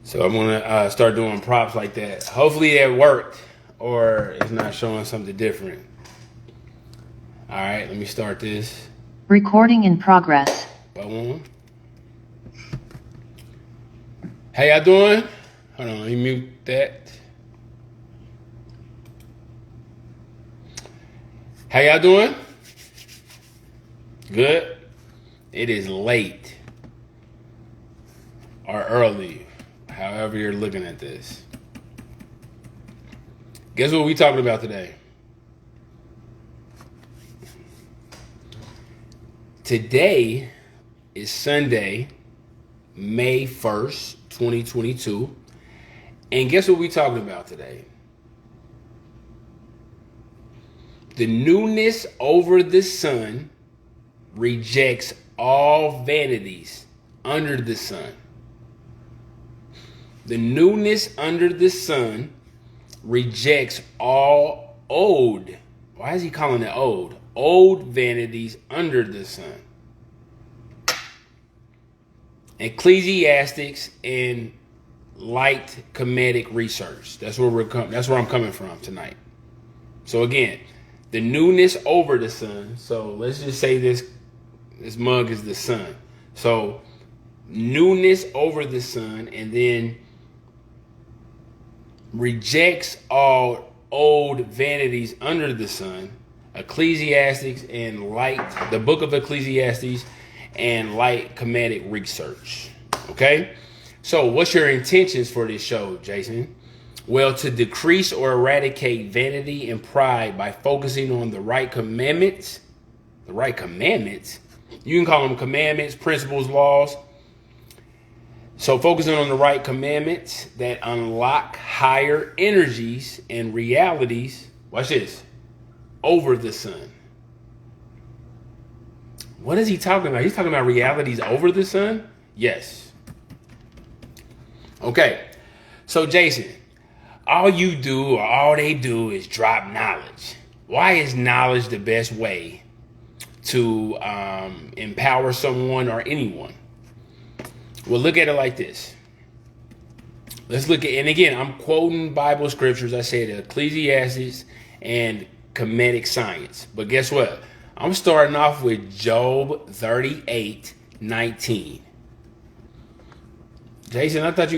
So I'm going to start doing props like that. Hopefully that worked, or it's not showing something different. All right, let me start this. Recording in progress. Boom. How y'all doing? Hold on, let me mute that. How y'all doing? Good? It is late or early, however you're looking at this. Guess what we talking about today? Today is Sunday, May 1st, 2022. And guess what we talking about today? The newness over the sun rejects all vanities under the sun. The newness under the sun rejects all old. Why is he calling it old? Old vanities under the sun. Ecclesiastes and light Kemetic research. That's where I'm coming from tonight. So again, the newness over the sun. So let's just say this mug is the sun. So newness over the sun, and then rejects all old vanities under the sun. Ecclesiastes and light, the book of Ecclesiastes and light Kemetic research. Okay? So what's your intentions for this show, Jason? Well, to decrease or eradicate vanity and pride by focusing on the right commandments. The right commandments? You can call them commandments, principles, laws. So focusing on the right commandments that unlock higher energies and realities. Watch this. Over the sun. What is he talking about? He's talking about realities over the sun? Yes. Okay. So Jason, all you do or all they do is drop knowledge. Why is knowledge the best way to empower someone or anyone? Well, look at it like this. Let's look at, and again, I'm quoting Bible scriptures. I said Ecclesiastes and Kemetic science. But guess what? I'm starting off with Job 38:19. Jason, I thought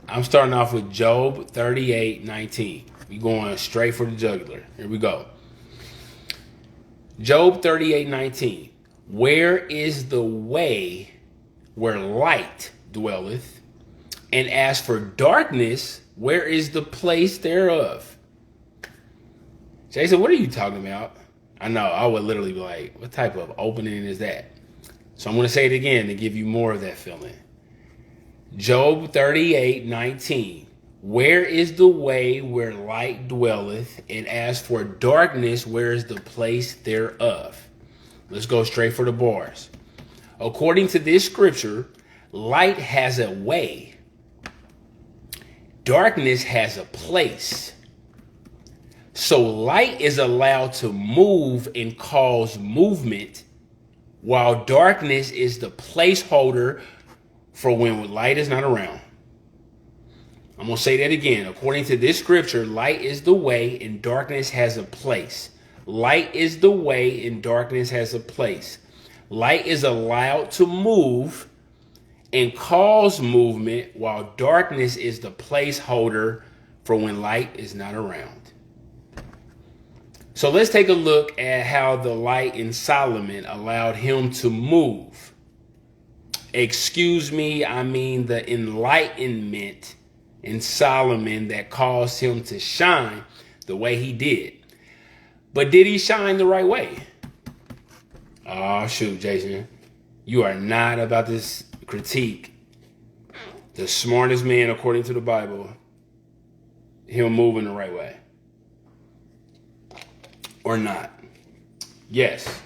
I'm starting off with Job 38:19. We going straight for the jugular. Here we go. Job 38:19. Where is the way where light dwelleth? And as for darkness, where is the place thereof? Jason, what are you talking about? I know, I would literally be like, what type of opening is that? So I'm going to say it again to give you more of that feeling. Job 38:19. Where is the way where light dwelleth? And as for darkness, where is the place thereof? Let's go straight for the bars. According to this scripture, light has a way. Darkness has a place. So light is allowed to move and cause movement, while darkness is the placeholder for when light is not around. I'm going to say that again. According to this scripture, light is the way and darkness has a place. Light is the way and darkness has a place. Light is allowed to move and cause movement, while darkness is the placeholder for when light is not around. So let's take a look at how the light in Solomon allowed him to move. Excuse me, I mean the enlightenment in Solomon that caused him to shine the way he did. But did he shine the right way? Oh, shoot, Jason. You are not about to critique the smartest man according to the Bible, him moving the right way. Or not. Yes.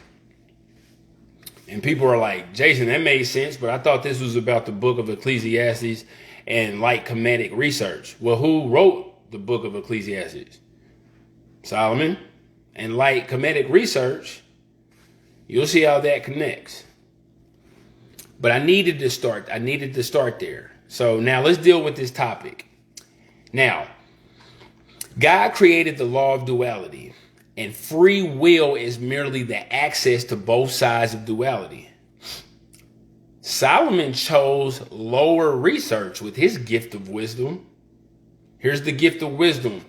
And people are like, Jason, that made sense, but I thought this was about the book of Ecclesiastes and light Kemetic research. Well, who wrote the book of Ecclesiastes? Solomon. And light Kemetic research, you'll see how that connects. But I needed to start there. So now let's deal with this topic. Now, God created the law of duality, and free will is merely the access to both sides of duality. Solomon chose lower research with his gift of wisdom. Here's the gift of wisdom.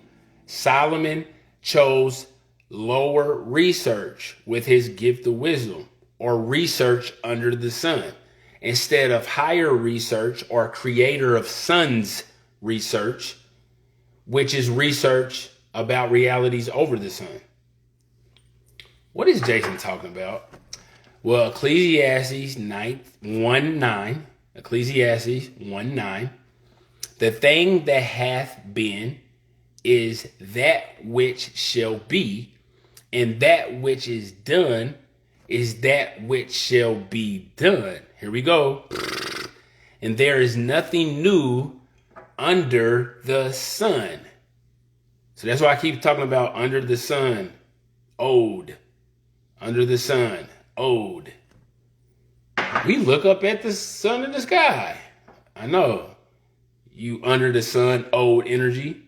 Solomon chose lower research with his gift of wisdom, or research under the sun, instead of higher research or creator of suns research, which is research about realities over the sun. What is Jason talking about? Well, Ecclesiastes 1:9, Ecclesiastes 1:9, the thing that hath been is that which shall be, and that which is done is that which shall be done. Here we go. And there is nothing new under the sun. So that's why I keep talking about under the sun, old. Under the sun, old. We look up at the sun in the sky. I know. You under the sun, old energy.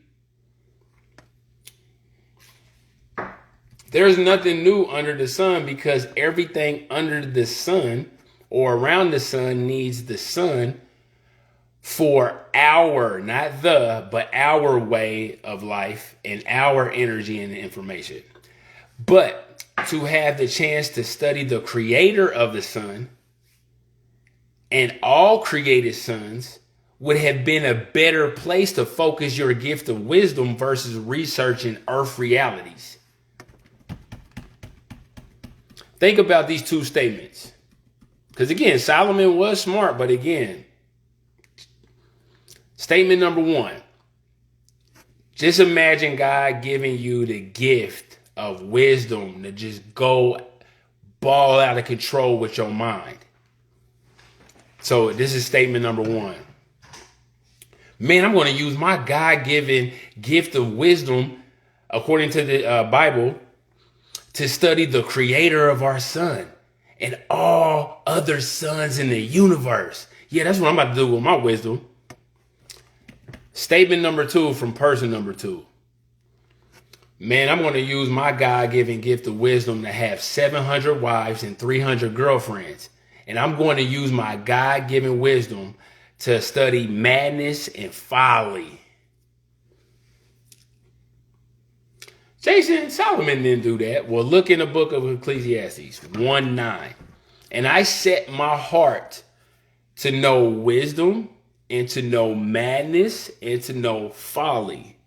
There's nothing new under the sun because everything under the sun or around the sun needs the sun for our, not the, but our way of life and our energy and information. But to have the chance to study the creator of the sun and all created suns would have been a better place to focus your gift of wisdom versus researching earth realities. Think about these two statements. Because again, Solomon was smart, but again, statement number one, just imagine God giving you the gift of wisdom to just go ball out of control with your mind. So this is statement number one. Man, I'm going to use my God-given gift of wisdom, according to the Bible, to study the creator of our sun and all other suns in the universe. Yeah, that's what I'm about to do with my wisdom. Statement number two from person number two. Man, I'm going to use my God-given gift of wisdom to have 700 wives and 300 girlfriends. And I'm going to use my God-given wisdom to study madness and folly. Jason, Solomon didn't do that. Well, look in the book of Ecclesiastes 1:9. And I set my heart to know wisdom and to know madness and to know folly.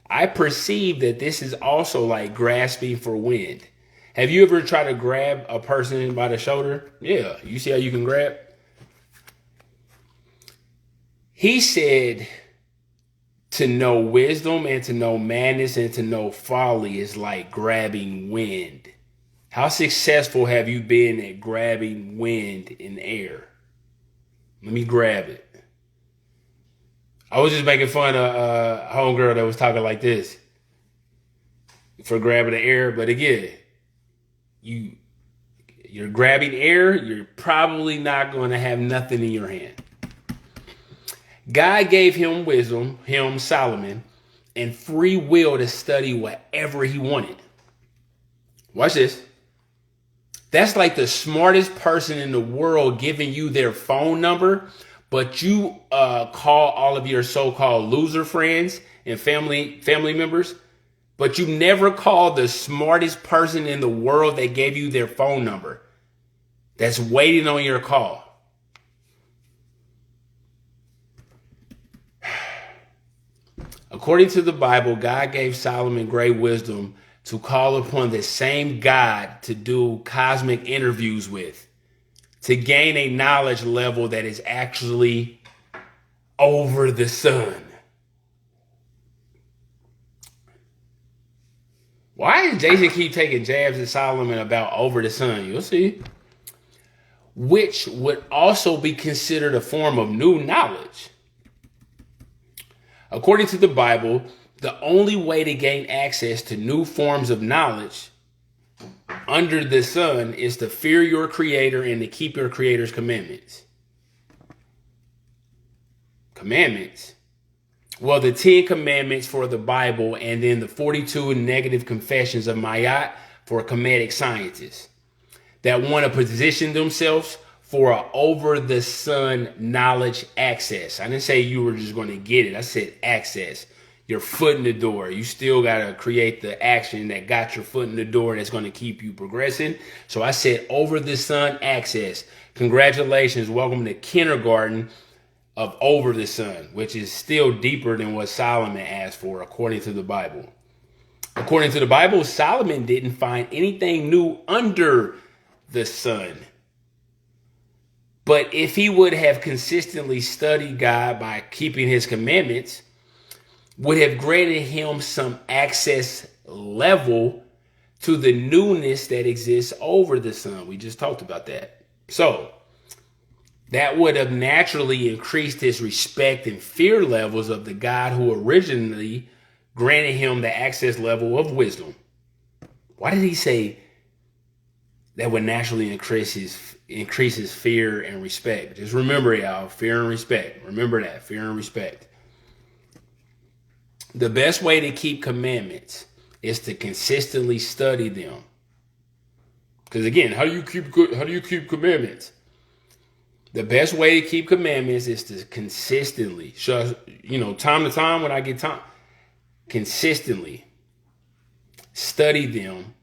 I perceive that this is also like grasping for wind. Have you ever tried to grab a person by the shoulder? Yeah, you see how you can grab? He said to know wisdom and to know madness and to know folly is like grabbing wind. How successful have you been at grabbing wind in air? Let me grab it. I was just making fun of a homegirl that was talking like this for grabbing the air. But again, you're grabbing air, you're probably not going to have nothing in your hand. God gave him wisdom, him, Solomon, and free will to study whatever he wanted. Watch this. That's like the smartest person in the world giving you their phone number, but you call all of your so-called loser friends and family members, but you never call the smartest person in the world that gave you their phone number that's waiting on your call. According to the Bible, God gave Solomon great wisdom to call upon the same God to do cosmic interviews with, to gain a knowledge level that is actually over the sun. Why does Jason keep taking jabs at Solomon about over the sun? You'll see. Which would also be considered a form of new knowledge. According to the Bible, the only way to gain access to new forms of knowledge under the sun is to fear your creator and to keep your creator's commandments. commandments. Well, the 10 commandments for the Bible, and then the 42 negative confessions of Mayat for Kemetic scientists that want to position themselves for an over-the-sun knowledge access. I didn't say you were just going to get it. I said access. Your foot in the door. You still got to create the action that got your foot in the door that's going to keep you progressing. So I said over-the-sun access. Congratulations. Welcome to kindergarten of over the sun, which is still deeper than what Solomon asked for, according to the Bible. According to the Bible, Solomon didn't find anything new under the sun. But if he would have consistently studied God by keeping his commandments, would have granted him some access level to the newness that exists over the sun. We just talked about that. So that would have naturally increased his respect and fear levels of the God who originally granted him the access level of wisdom. Why did he say that would naturally increase his fear and respect? Just remember, y'all, fear and respect. Remember that, fear and respect. The best way to keep commandments is to consistently study them. Because again, how do you keep commandments? The best way to keep commandments is to consistently, time to time when I get time, consistently study them,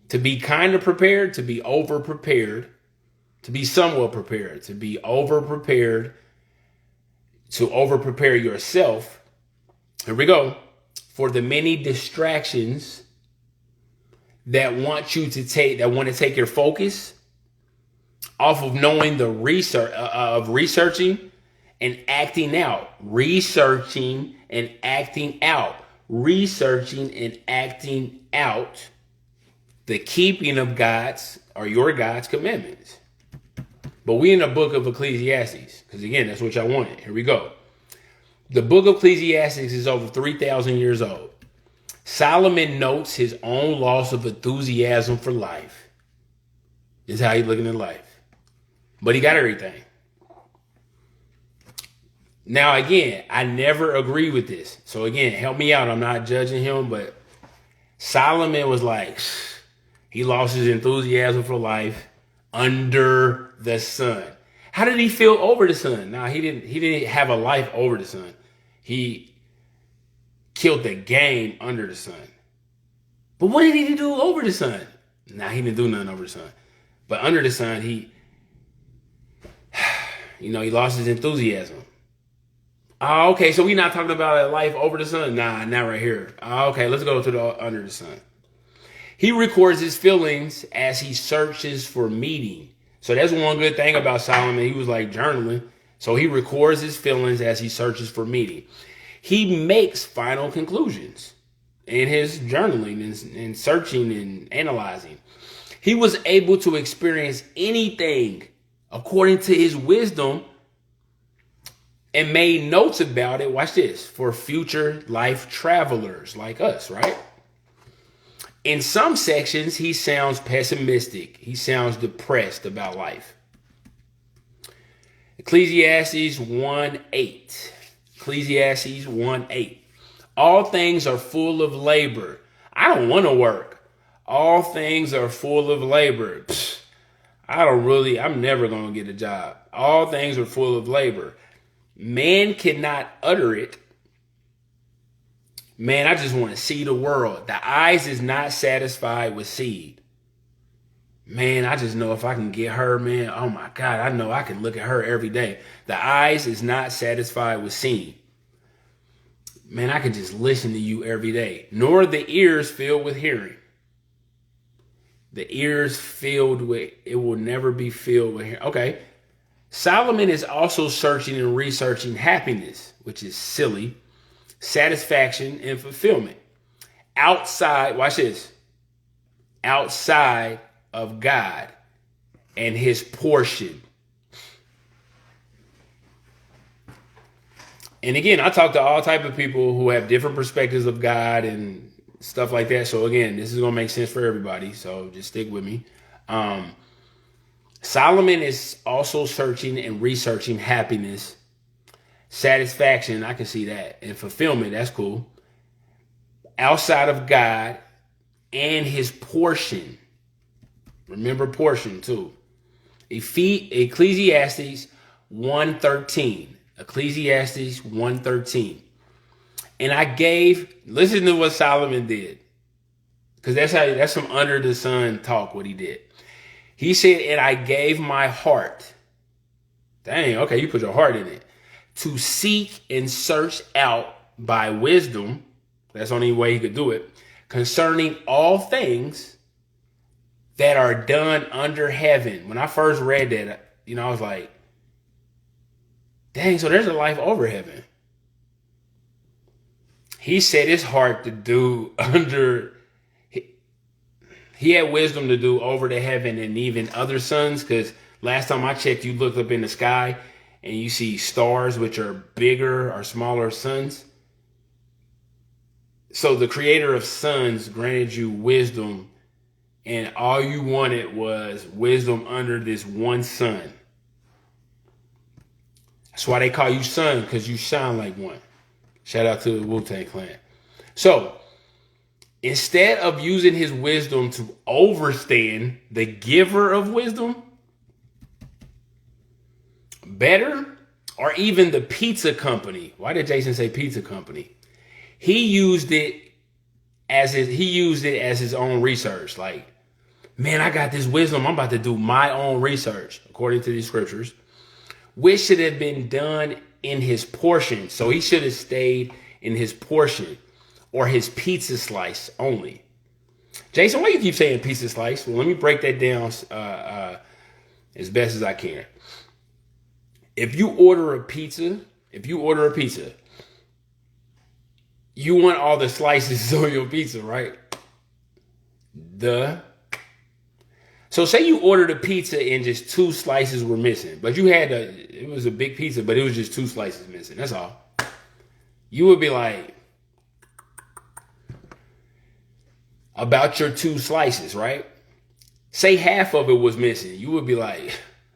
to be kind of prepared, to be over prepared, to be somewhat prepared, to be over prepared, to over prepare yourself. Here we go. For the many distractions that want to take your focus off of knowing the research of researching and acting out, researching and acting out, researching and acting out the keeping of your God's commandments. But we in the book of Ecclesiastes, because again, that's what y'all wanted. Here we go. The book of Ecclesiastes is over 3,000 years old. Solomon notes his own loss of enthusiasm for life. This is how he's looking at life. But he got everything. Now, again, I never agree with this. So again, help me out. I'm not judging him, but Solomon was like, he lost his enthusiasm for life under the sun. How did he feel over the sun? Nah, he didn't have a life over the sun. He killed the game under the sun. But what did he do over the sun? Nah, he didn't do nothing over the sun. But under the sun, he lost his enthusiasm. Oh, okay, so we're not talking about a life over the sun? Nah, not right here. Oh, okay, let's go to the under the sun. He records his feelings as he searches for meaning. So that's one good thing about Solomon. He was like journaling. So he records his feelings as he searches for meaning. He makes final conclusions in his journaling and searching and analyzing. He was able to experience anything according to his wisdom and made notes about it. Watch this. For future life travelers like us, right? In some sections, he sounds pessimistic. He sounds depressed about life. Ecclesiastes 1:8. Ecclesiastes 1:8. All things are full of labor. I don't want to work. All things are full of labor. I'm never going to get a job. All things are full of labor. Man cannot utter it. Man, I just want to see the world. The eyes is not satisfied with seed. Man, I just know if I can get her, man, oh my God, I know I can look at her every day. The eyes is not satisfied with seeing. Man, I can just listen to you every day. Nor the ears filled with hearing. The ears it will never be filled with hearing. Okay. Solomon is also searching and researching happiness, which is silly, satisfaction, and fulfillment. Outside, watch this, outside of God and his portion. And again, I talk to all type of people who have different perspectives of God and stuff like that. So again, this is going to make sense for everybody. So just stick with me. Solomon is also searching and researching happiness Satisfaction, I can see that. And fulfillment, that's cool. Outside of God and his portion. Remember portion too. Ecclesiastes 1:13. Ecclesiastes 1:13. And I gave, listen to what Solomon did. Because that's some under the sun talk, what he did. He said, and I gave my heart. Dang, okay, you put your heart in it. To seek and search out by wisdom. That's the only way he could do it. Concerning all things that are done under heaven. When I first read that, I was like, dang, so there's a life over heaven. He set his heart to do under, he had wisdom to do over the heaven and even other suns. Because last time I checked, you looked up in the sky and you see stars, which are bigger or smaller suns. So the creator of suns granted you wisdom, and all you wanted was wisdom under this one sun. That's why they call you son, because you shine like one. Shout out to the Wu-Tang Clan. So instead of using his wisdom to overstand the giver of wisdom, better, or even the pizza company. Why did Jason say pizza company? He used it as his own research. Like, man, I got this wisdom. I'm about to do my own research, according to these scriptures, which should have been done in his portion. So he should have stayed in his portion or his pizza slice only. Jason, why you keep saying pizza slice? Well, let me break that down as best as I can. If you order a pizza, you want all the slices on your pizza, right? So say you ordered a pizza and just 2 slices were missing, but it was a big pizza, but it was just 2 slices missing. That's all. You would be like, about your 2 slices, right? Say half of it was missing. You would be like,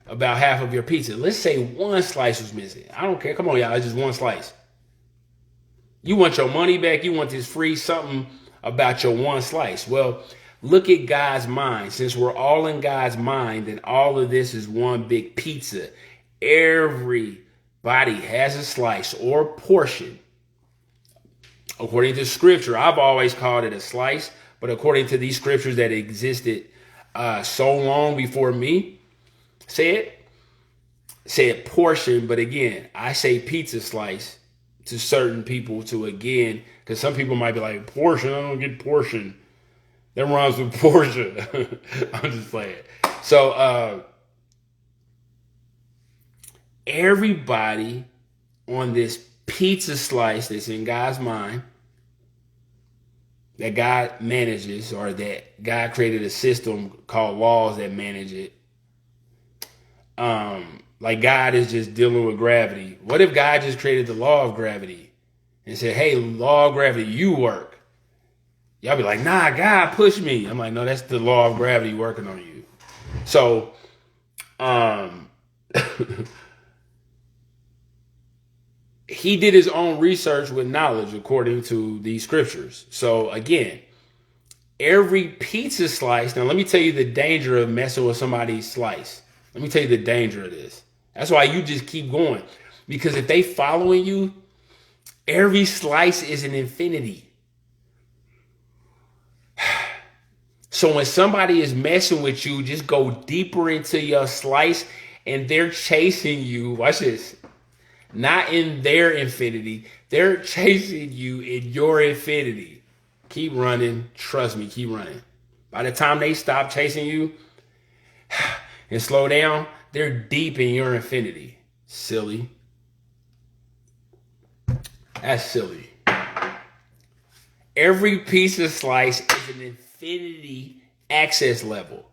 about half of your pizza. Let's say 1 slice was missing. I don't care. Come on, y'all. It's just 1 slice. You want your money back. You want this free something about your 1 slice. Well, look at God's mind. Since we're all in God's mind, then all of this is one big pizza. Everybody has a slice or portion. According to scripture, I've always called it a slice, but according to these scriptures that existed so long before me, say it portion. But again, I say pizza slice to certain people because some people might be like, portion, I don't get portion. That rhymes with portion. I'm just playing. So everybody on this pizza slice that's in God's mind, that God manages, or that God created a system called laws that manage it. Like God is just dealing with gravity. What if God just created the law of gravity and said, hey, law of gravity, you work? Y'all be like, nah, God push me. I'm like, no, that's the law of gravity working on you. So, he did his own research with knowledge according to these scriptures. So again, every pizza slice. Now, let me tell you the danger of messing with somebody's slice. Let me tell you the danger of this. That's why you just keep going. Because if they following you, every slice is an infinity. So when somebody is messing with you, just go deeper into your slice and they're chasing you. Watch this. Not in their infinity. They're chasing you in your infinity. Keep running. Trust me, keep running. By the time they stop chasing you and slow down, they're deep in your infinity. Silly. That's silly. Every piece of slice is an infinity access level.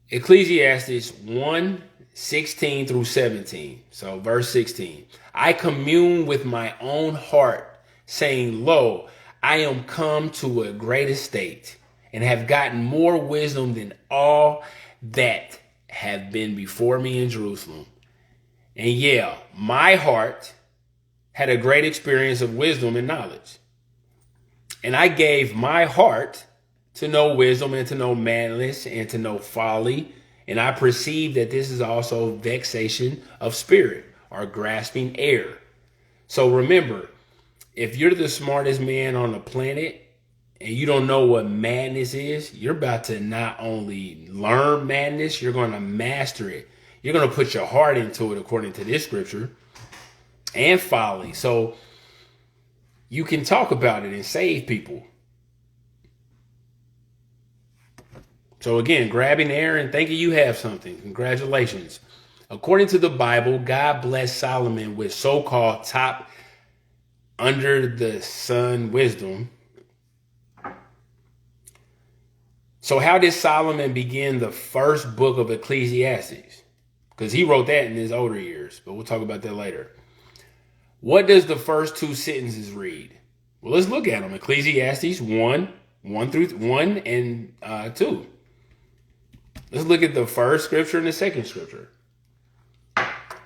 Ecclesiastes 1:16 through 17. So verse 16. I commune with my own heart, saying, lo, I am come to a great estate, and have gotten more wisdom than all that have been before me in Jerusalem. And yeah, my heart had a great experience of wisdom and knowledge. And I gave my heart to know wisdom and to know madness and to know folly. And I perceive that this is also vexation of spirit or grasping air. So remember, if you're the smartest man on the planet and you don't know what madness is, you're about to not only learn madness, you're going to master it. You're going to put your heart into it according to this scripture, and folly. So you can talk about it and save people. So again, grabbing air and thinking you have something. Congratulations. According to the Bible, God blessed Solomon with so-called top under the sun wisdom. So how did Solomon begin the first book of Ecclesiastes? Because he wrote that in his older years, but we'll talk about that later. What does the first two sentences read? Well, let's look at them. Ecclesiastes 1 and 2. Let's look at the first scripture and the second scripture.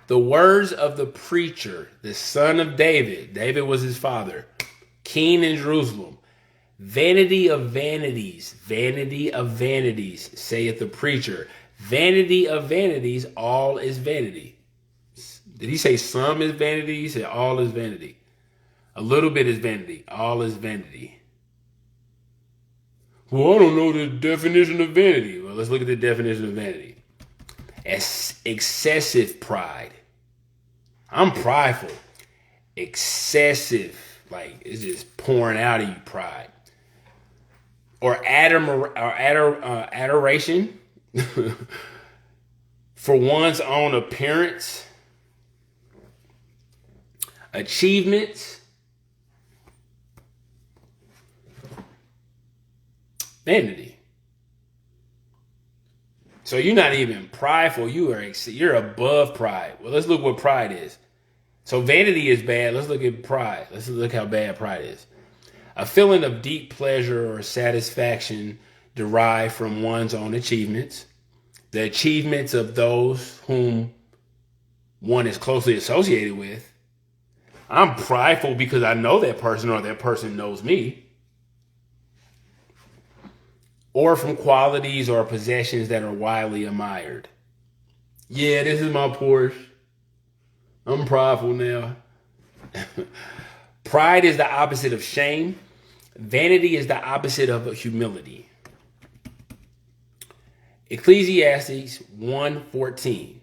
The words of the preacher, the son of David. David was his father. King in Jerusalem. Vanity of vanities, saith the preacher. Vanity of vanities, all is vanity. Did he say some is vanity? He said all is vanity. A little bit is vanity. All is vanity. Well, I don't know the definition of vanity. Well, let's look at the definition of vanity. As excessive pride. I'm prideful. Excessive. Like, it's just pouring out of you, pride. Or adoration for one's own appearance, achievements, vanity. So you're not even prideful. You're above pride. Well, let's look what pride is. So vanity is bad. Let's look at pride. Let's look how bad pride is. A feeling of deep pleasure or satisfaction derived from one's own achievements, the achievements of those whom one is closely associated with. I'm prideful because I know that person or that person knows me. Or from qualities or possessions that are widely admired. Yeah, this is my Porsche. I'm prideful now. Pride is the opposite of shame. Vanity is the opposite of humility. Ecclesiastes 1:14.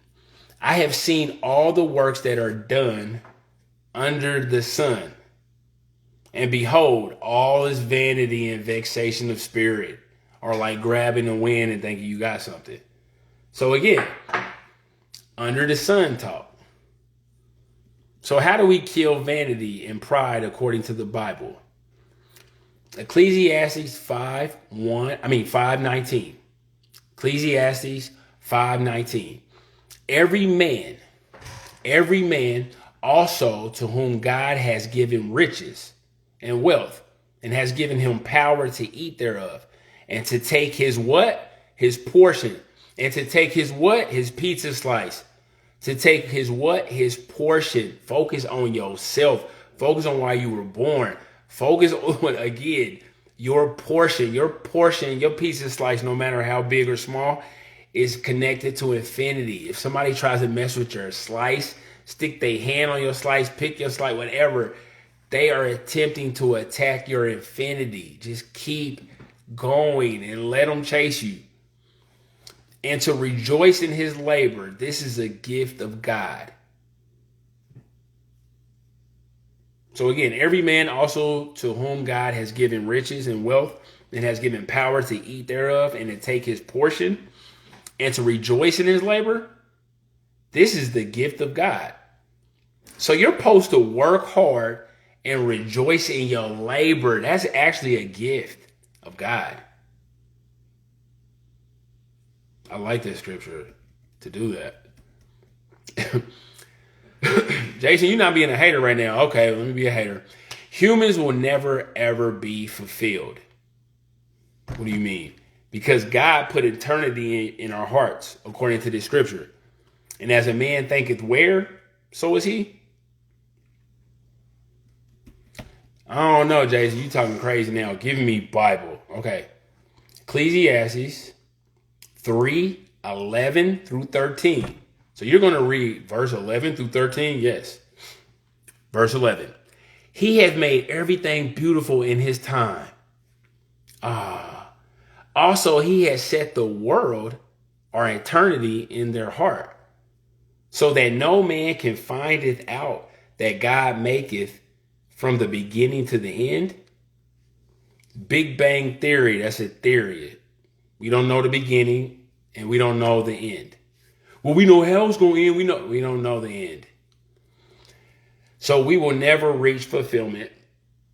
I have seen all the works that are done under the sun. And behold, all is vanity and vexation of spirit, or like grabbing the wind and thinking you got something. So again, under the sun talk. So how do we kill vanity and pride according to the Bible? Ecclesiastes 5:19. Ecclesiastes 5:19. Every man also to whom God has given riches and wealth, and has given him power to eat thereof, and to take his what? His portion. And to take his what? His pizza slice. To take his what? His portion. Focus on yourself. Focus on why you were born. Focus on, again, your portion. Your portion, your pizza slice, no matter how big or small, is connected to infinity. If somebody tries to mess with your slice, stick their hand on your slice, pick your slice, whatever, they are attempting to attack your infinity. Just keep going and let them chase you. And to rejoice in his labor, this is a gift of God. So again, every man also to whom God has given riches and wealth, and has given power to eat thereof, and to take his portion, and to rejoice in his labor, this is the gift of God. So you're supposed to work hard and rejoice in your labor. That's actually a gift of God. I like this scripture to do that. Jason, you're not being a hater right now. Okay, let me be a hater. Humans will never, ever be fulfilled. What do you mean? because God put eternity in our hearts, according to this scripture. And as a man thinketh where, so is he. I don't know, Jason. You talking crazy now. Give me Bible. Okay. Ecclesiastes 3:11 through 13. So you're going to read verse 11 through 13? Yes. Verse 11. He hath made everything beautiful in his time. Also, he has set the world or eternity in their heart, so that no man can find it out that God maketh from the beginning to the end. Big Bang Theory, that's a theory. We don't know the beginning and we don't know the end. Well, we know hell's going to end. We don't know the end. So we will never reach fulfillment,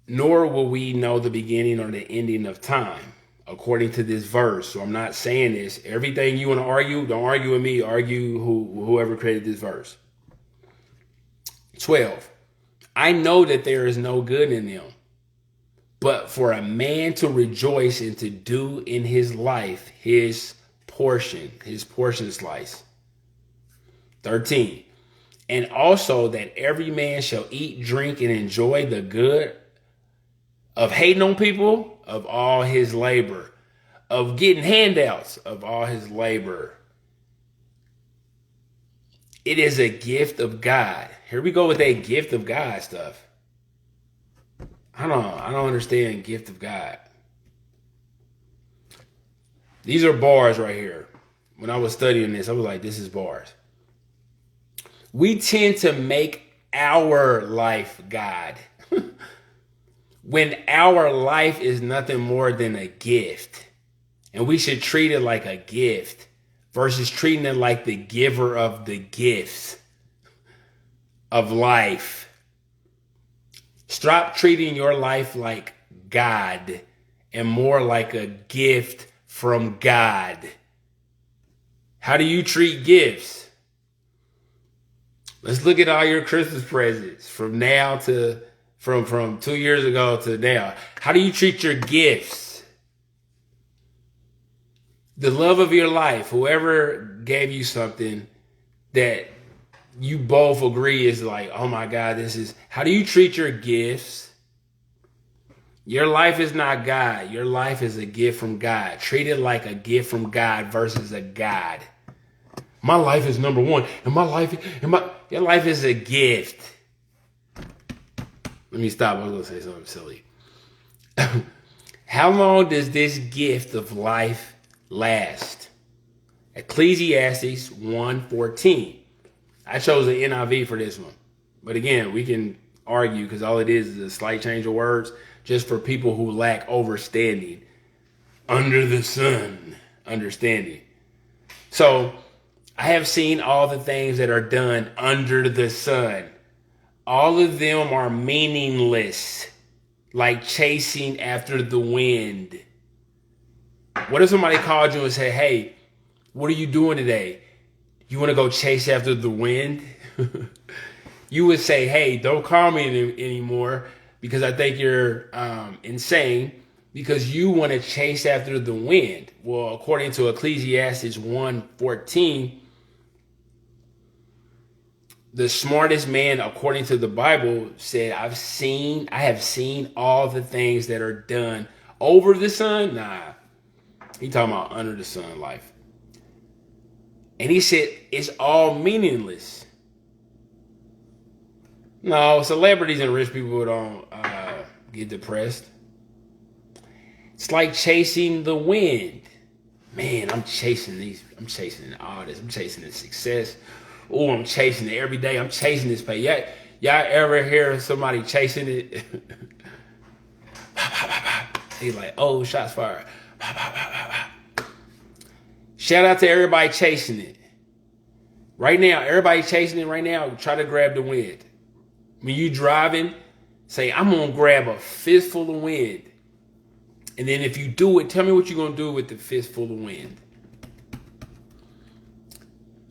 nor will we know the beginning or the ending of time, according to this verse. So I'm not saying this. Everything you want to argue, don't argue with me. Argue whoever created this verse. 12. I know that there is no good in them, but for a man to rejoice and to do in his life his portion slice. 13. And also that every man shall eat, drink, and enjoy the good of hating on people, of all his labor, of getting handouts, of all his labor. It is a gift of God. Here we go with that gift of God stuff. I don't understand gift of God. These are bars right here. When I was studying this, I was like, this is bars. We tend to make our life God when our life is nothing more than a gift. And we should treat it like a gift versus treating it like the giver of the gifts of life. Stop treating your life like God and more like a gift from God. How do you treat gifts? Let's look at all your Christmas presents from 2 years ago to now. How do you treat your gifts? The love of your life, whoever gave you something that you both agree is like, oh my God, how do you treat your gifts? Your life is not God. Your life is a gift from God. Treat it like a gift from God versus a God. My life is number one, and your life is a gift. Let me stop. I was going to say something silly. How long does this gift of life last? Ecclesiastes 1:14. I chose the NIV for this one. But again, we can argue because all it is a slight change of words just for people who lack understanding. Under the sun, understanding. So, I have seen all the things that are done under the sun. All of them are meaningless, like chasing after the wind. What if somebody called you and said, hey, what are you doing today? You want to go chase after the wind? You would say, hey, don't call me anymore because I think you're insane because you want to chase after the wind. Well, according to Ecclesiastes 1:14, the smartest man, according to the Bible, said, I have seen all the things that are done over the sun. Nah, he talking about under the sun life. And he said, it's all meaningless. No, celebrities and rich people don't get depressed. It's like chasing the wind. Man, I'm chasing all this. I'm chasing the success. Oh, I'm chasing it every day. I'm chasing this pay. Y'all ever hear somebody chasing it? He's like, oh, shots fired. Shout out to everybody chasing it. Right now, everybody chasing it right now, try to grab the wind. When you driving, say, I'm going to grab a fistful of wind. And then if you do it, tell me what you're going to do with the fistful of wind.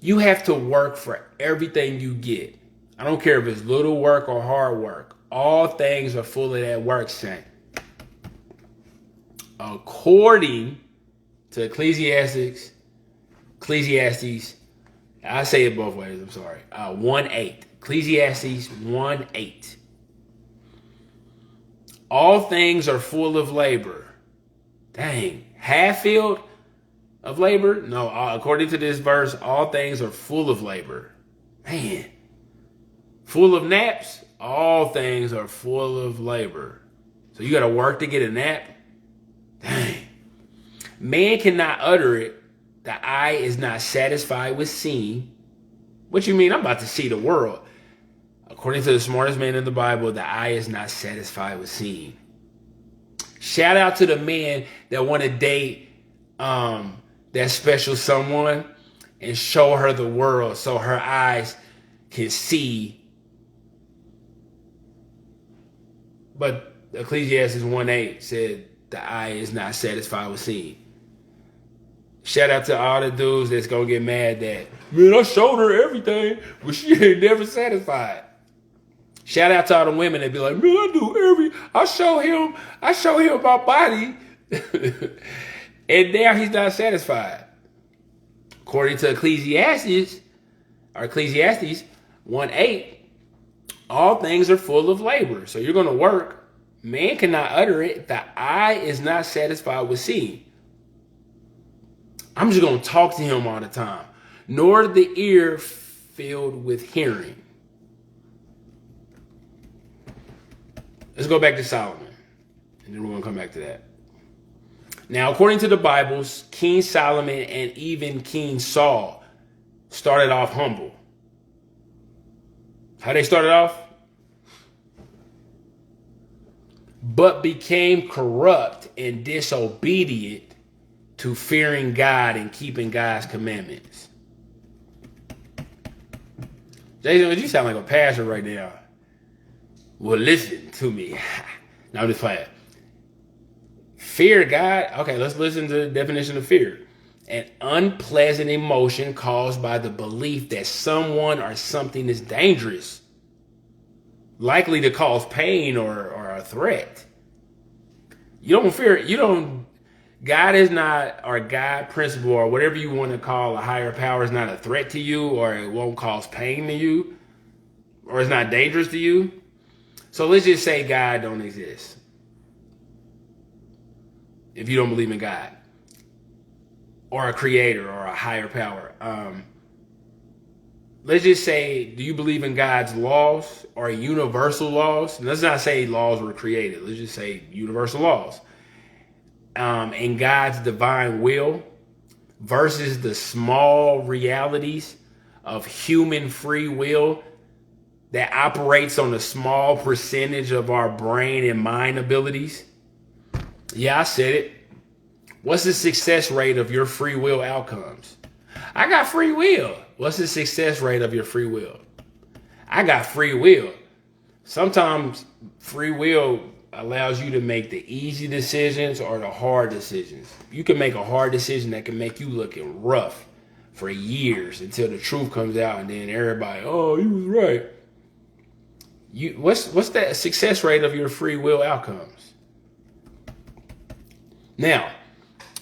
You have to work for everything you get. I don't care if it's little work or hard work. All things are full of that work, saint. According to Ecclesiastes. I say it both ways. I'm sorry. 1:8. Ecclesiastes 1:8. All things are full of labor. Dang, half filled of labor? No, according to this verse, all things are full of labor. Man, full of naps? All things are full of labor. So you got to work to get a nap? Dang. Man cannot utter it. The eye is not satisfied with seeing. What you mean? I'm about to see the world. According to the smartest man in the Bible, the eye is not satisfied with seeing. Shout out to the man that want to date that special someone and show her the world so her eyes can see. But Ecclesiastes 1:8 said the eye is not satisfied with seeing. Shout out to all the dudes that's going to get mad that, man, I showed her everything, but she ain't never satisfied. Shout out to all the women that be like, man, I show him my body. And now he's not satisfied. According to Ecclesiastes 1:8, all things are full of labor. So you're going to work. Man cannot utter it. The eye is not satisfied with seeing. I'm just going to talk to him all the time. Nor the ear filled with hearing. Let's go back to Solomon. And then we're going to come back to that. Now, according to the Bibles, King Solomon and even King Saul started off humble. How they started off? But became corrupt and disobedient to fearing God and keeping God's commandments. Jason, you sound like a pastor right now. Well, listen to me. Now I'm just playing. Fear God. Okay, let's listen to the definition of fear. An unpleasant emotion caused by the belief that someone or something is dangerous, likely to cause pain or a threat. You don't fear. God is not, or God principle, or whatever you want to call a higher power, is not a threat to you, or it won't cause pain to you, or it's not dangerous to you. So let's just say God don't exist. If you don't believe in God, or a creator, or a higher power. Let's just say, do you believe in God's laws or universal laws? And let's not say laws were created. Let's just say universal laws. And God's divine will versus the small realities of human free will that operates on a small percentage of our brain and mind abilities. Yeah, I said it. What's the success rate of your free will outcomes? I got free will. What's the success rate of your free will? I got free will. Sometimes free will allows you to make the easy decisions or the hard decisions. You can make a hard decision that can make you looking rough for years until the truth comes out, and then everybody, oh, you was right. What's that success rate of your free will outcomes? Now,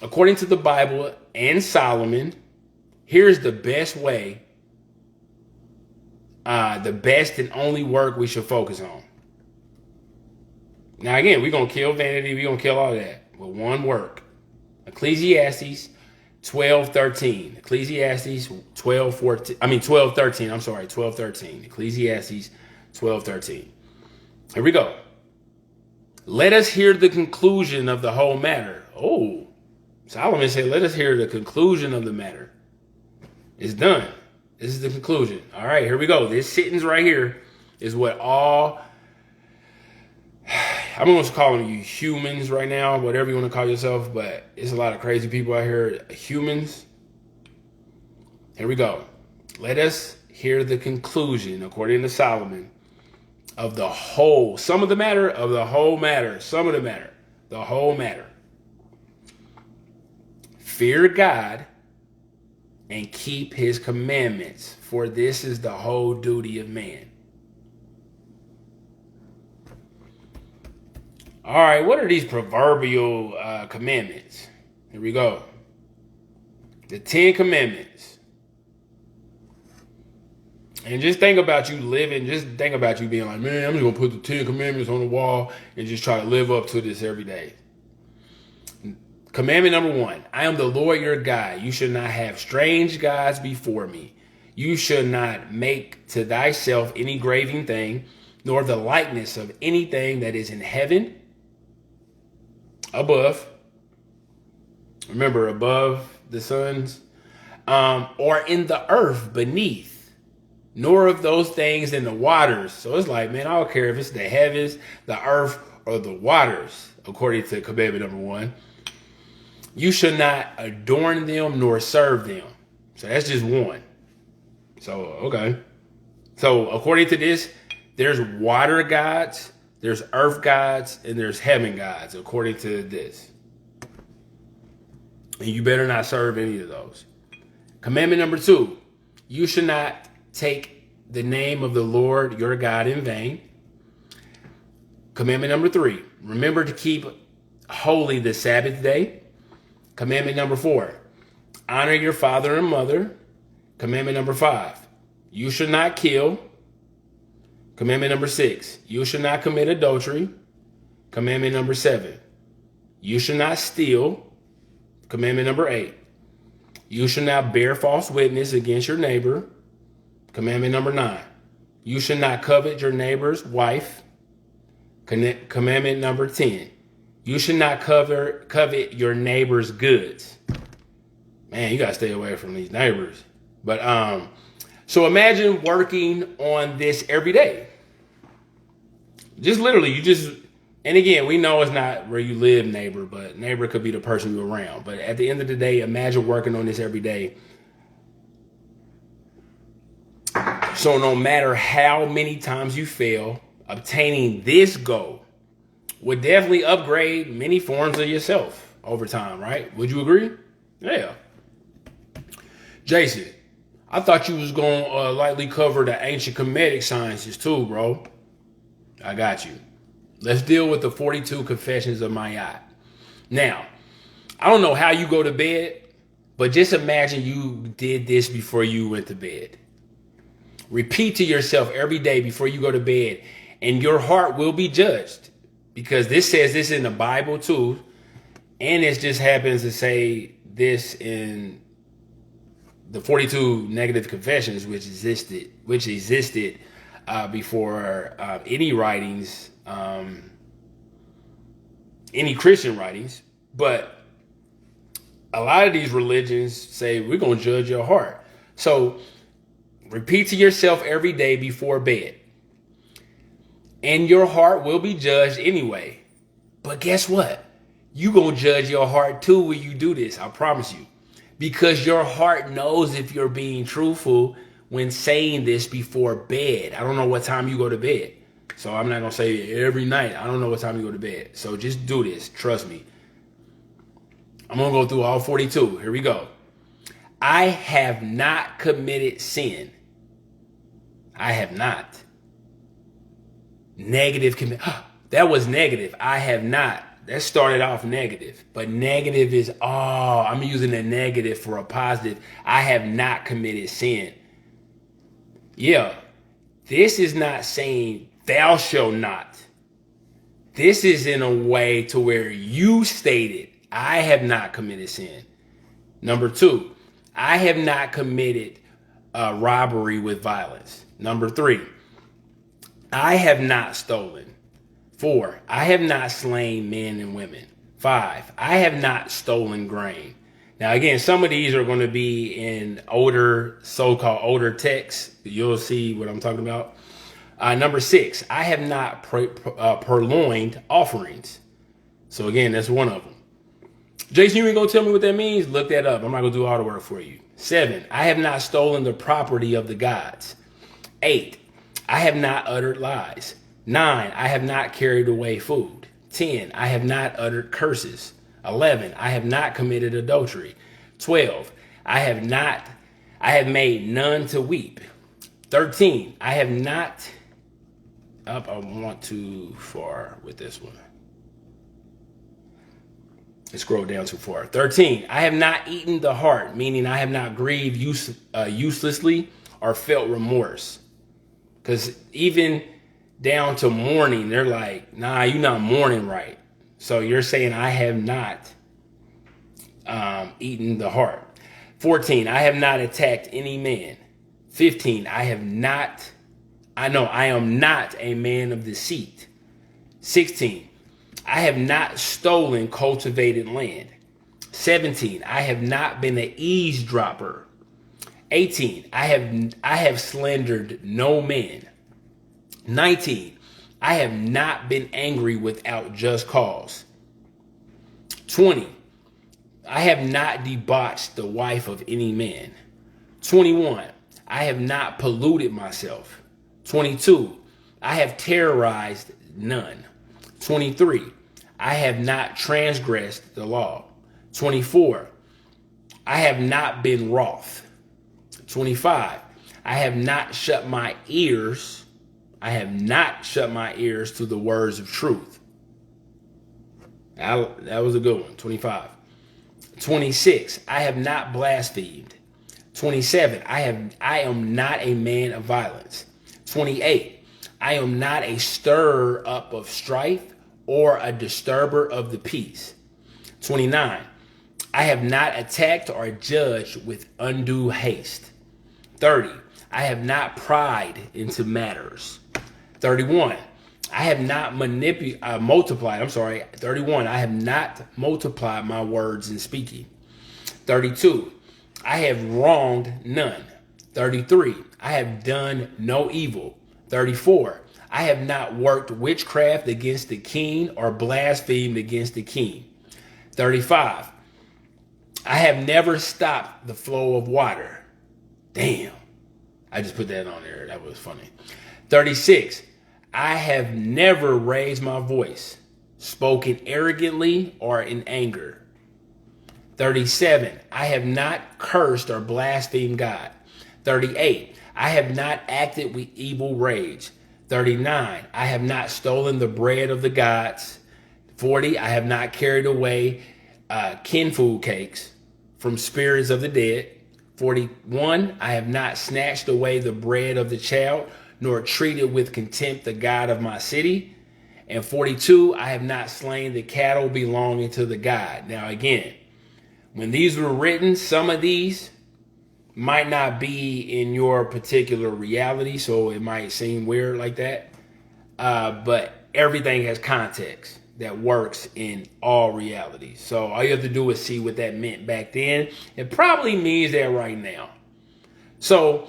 according to the Bible and Solomon, here's the best way, the best and only work we should focus on. Now, again, we're going to kill vanity. We're going to kill all that with one work. Ecclesiastes 12:13. Ecclesiastes 12:13. I'm sorry, 12:13. Ecclesiastes 12:13. Here we go. Let us hear the conclusion of the whole matter. Oh, Solomon said, let us hear the conclusion of the matter. It's done. This is the conclusion. All right, here we go. This sentence right here is what all, I'm going to call them you humans right now, whatever you want to call yourself, but it's a lot of crazy people out here, humans. Here we go. Let us hear the conclusion, according to Solomon, of the whole, some of the matter, of the whole matter, some of the matter, the whole matter. Fear God and keep his commandments, for this is the whole duty of man. All right, what are these proverbial commandments? Here we go. The 10 Commandments. And just think about you living, just think about you being like, man, I'm just going to put the 10 Commandments on the wall and just try to live up to this every day. Commandment number 1, I am the Lord your God. You should not have strange gods before me. You should not make to thyself any graven thing, nor the likeness of anything that is in heaven above. Remember, above the suns, or in the earth beneath, nor of those things in the waters. So it's like, man, I don't care if it's the heavens, the earth, or the waters, according to commandment number 1. You should not adorn them nor serve them. So that's just 1. So, okay. So according to this, there's water gods, there's earth gods, and there's heaven gods, according to this. And you better not serve any of those. Commandment number 2, you should not take the name of the Lord your God in vain. Commandment number 3, remember to keep holy the Sabbath day. Commandment number 4, honor your father and mother. Commandment number 5, you should not kill. Commandment number 6, you should not commit adultery. Commandment number 7, you should not steal. Commandment number 8, you should not bear false witness against your neighbor. Commandment number 9, you should not covet your neighbor's wife. Commandment number 10, you should not covet your neighbor's goods. Man, you got to stay away from these neighbors. But so imagine working on this every day. Just literally, and again, we know it's not where you live, neighbor, but neighbor could be the person you're around. But at the end of the day, imagine working on this every day. So no matter how many times you fail, obtaining this goal would definitely upgrade many forms of yourself over time, right? Would you agree? Yeah. Jason, I thought you was going to lightly cover the ancient Kemetic sciences too, bro. I got you. Let's deal with the 42 confessions of Mayat. Now, I don't know how you go to bed, but just imagine you did this before you went to bed. Repeat to yourself every day before you go to bed, and your heart will be judged. Because this says this in the Bible too, and it just happens to say this in the 42 negative confessions, which existed before any writings, any Christian writings. But a lot of these religions say we're going to judge your heart. So repeat to yourself every day before bed. And your heart will be judged anyway. But guess what? You're going to judge your heart too when you do this. I promise you. Because your heart knows if you're being truthful when saying this before bed. I don't know what time you go to bed. So I'm not going to say it every night. I don't know what time you go to bed. So just do this. Trust me. I'm going to go through all 42. Here we go. I have not committed sin. I have not. Negative. That was negative. I have not. That started off negative. But negative is, I'm using a negative for a positive. I have not committed sin. Yeah. This is not saying thou shalt not. This is in a way to where you stated, I have not committed sin. Number 2, I have not committed robbery with violence. Number 3, I have not stolen. 4, I have not slain men and women. 5, I have not stolen grain. Now, again, some of these are going to be in older, so-called older texts. You'll see what I'm talking about. Number 6, I have not purloined offerings. So again, that's one of them. Jason, you ain't going to tell me what that means? Look that up. I'm not going to do all the work for you. 7, I have not stolen the property of the gods. 8, I have not uttered lies. 9, I have not carried away food. 10, I have not uttered curses. 11, I have not committed adultery. 12, I have made none to weep. 13, I have not, I went too far with this one. Let's scroll down too far. 13, I have not eaten the heart, meaning I have not grieved uselessly or felt remorse. Because even down to mourning, they're like, nah, you're not mourning right. So you're saying I have not eaten the heart. 14, I have not attacked any man. 15, I am not a man of deceit. 16, I have not stolen cultivated land. 17, I have not been an eavesdropper. 18, I have slandered no man. 19, I have not been angry without just cause. 20, I have not debauched the wife of any man. 21, I have not polluted myself. 22, I have terrorized none. 23, I have not transgressed the law. 24, I have not been wroth. 25, I have not shut my ears. I have not shut my ears to the words of truth. That was a good one. 25. 26, I have not blasphemed. 27, I am not a man of violence. 28, I am not a stirrer up of strife or a disturber of the peace. 29, I have not attacked or judged with undue haste. 30, I have not pried into matters. 31, I have not multiplied. 31, I have not multiplied my words in speaking. 32, I have wronged none. 33, I have done no evil. 34, I have not worked witchcraft against the king or blasphemed against the king. 35, I have never stopped the flow of water. Damn. I just put that on there. That was funny. 36, I have never raised my voice, spoken arrogantly or in anger. 37, I have not cursed or blasphemed God. 38, I have not acted with evil rage. 39, I have not stolen the bread of the gods. 40, I have not carried away kinfood cakes from spirits of the dead. 41, I have not snatched away the bread of the child, nor treated with contempt the God of my city. And 42, I have not slain the cattle belonging to the God. Now again, when these were written, some of these might not be in your particular reality, so it might seem weird like that. But everything has context that works in all realities. So all you have to do is see what that meant back then. It probably means that right now. So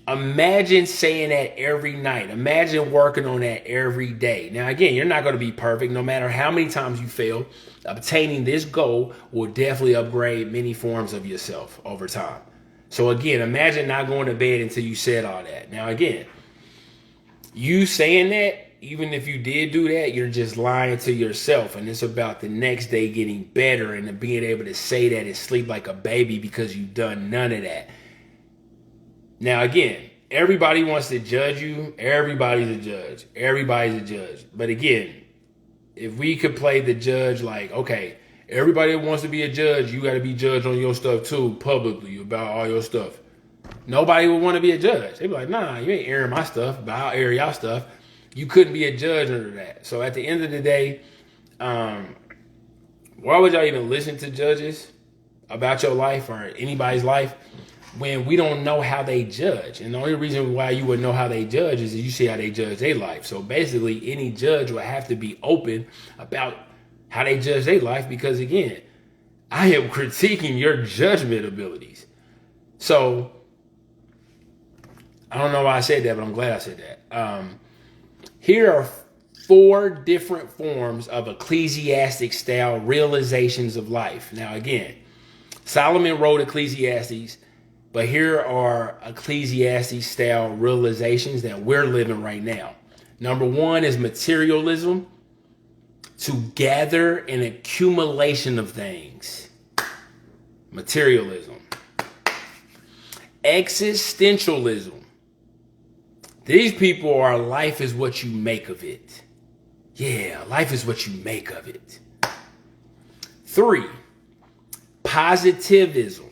imagine saying that every night. Imagine working on that every day. Now, again, you're not going to be perfect. No matter how many times you fail, obtaining this goal will definitely upgrade many forms of yourself over time. So again, imagine not going to bed until you said all that. Now, again, you saying that, even if you did do that, you're just lying to yourself. And it's about the next day getting better and being able to say that and sleep like a baby because you've done none of that. Now, again, everybody wants to judge you. Everybody's a judge. Everybody's a judge. But again, if we could play the judge like, okay, everybody that wants to be a judge, you got to be judged on your stuff too, publicly, about all your stuff. Nobody would want to be a judge. They'd be like, nah, you ain't airing my stuff, but I'll air y'all stuff. You couldn't be a judge under that. So at the end of the day, why would y'all even listen to judges about your life or anybody's life when we don't know how they judge? And the only reason why you would know how they judge is you see how they judge their life. So basically, any judge would have to be open about how they judge their life because, again, I am critiquing your judgment abilities. So I don't know why I said that, but I'm glad I said that. Here are 4 different forms of ecclesiastic style realizations of life. Now, again, Solomon wrote Ecclesiastes, but here are Ecclesiastes style realizations that we're living right now. Number 1 is materialism, to gather an accumulation of things. Materialism. Existentialism. These people are life is what you make of it. Yeah, life is what you make of it. 3, positivism.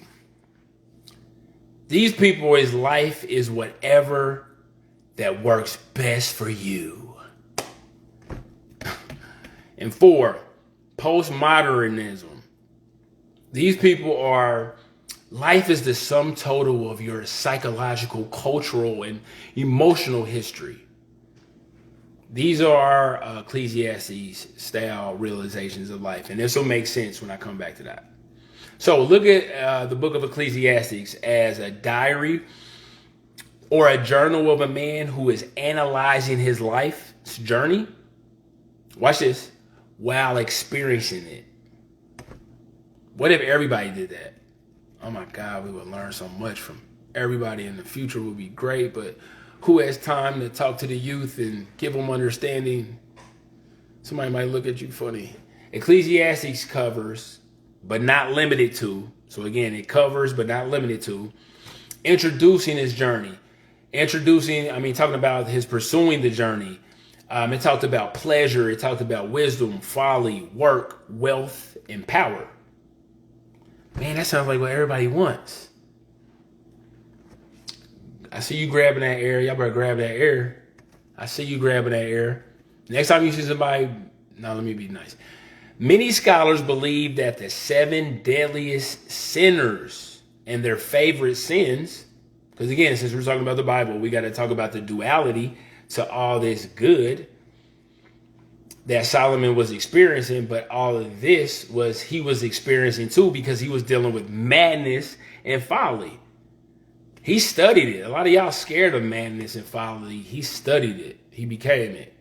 These people's life is whatever that works best for you. And 4, postmodernism. These people are, life is the sum total of your psychological, cultural, and emotional history. These are Ecclesiastes style realizations of life. And this will make sense when I come back to that. So look at the book of Ecclesiastes as a diary or a journal of a man who is analyzing his life's journey. Watch this. While experiencing it. What if everybody did that? Oh my God, we would learn so much from everybody, and the future would be great. But who has time to talk to the youth and give them understanding? Somebody might look at you funny. Ecclesiastes covers, but not limited to. So again, it covers, but not limited to. Introducing his journey. Talking about his pursuing the journey. It talked about pleasure. It talked about wisdom, folly, work, wealth, and power. Man, that sounds like what everybody wants. I see you grabbing that air. Y'all better grab that air. I see you grabbing that air. Next time you see somebody, now let me be nice. Many scholars believe that the 7 deadliest sinners and their favorite sins, because again, since we're talking about the Bible, we got to talk about the duality to all this good that Solomon was experiencing, but all of this he was experiencing too, because he was dealing with madness and folly. He studied it. A lot of y'all scared of madness and folly. He studied it. He became it.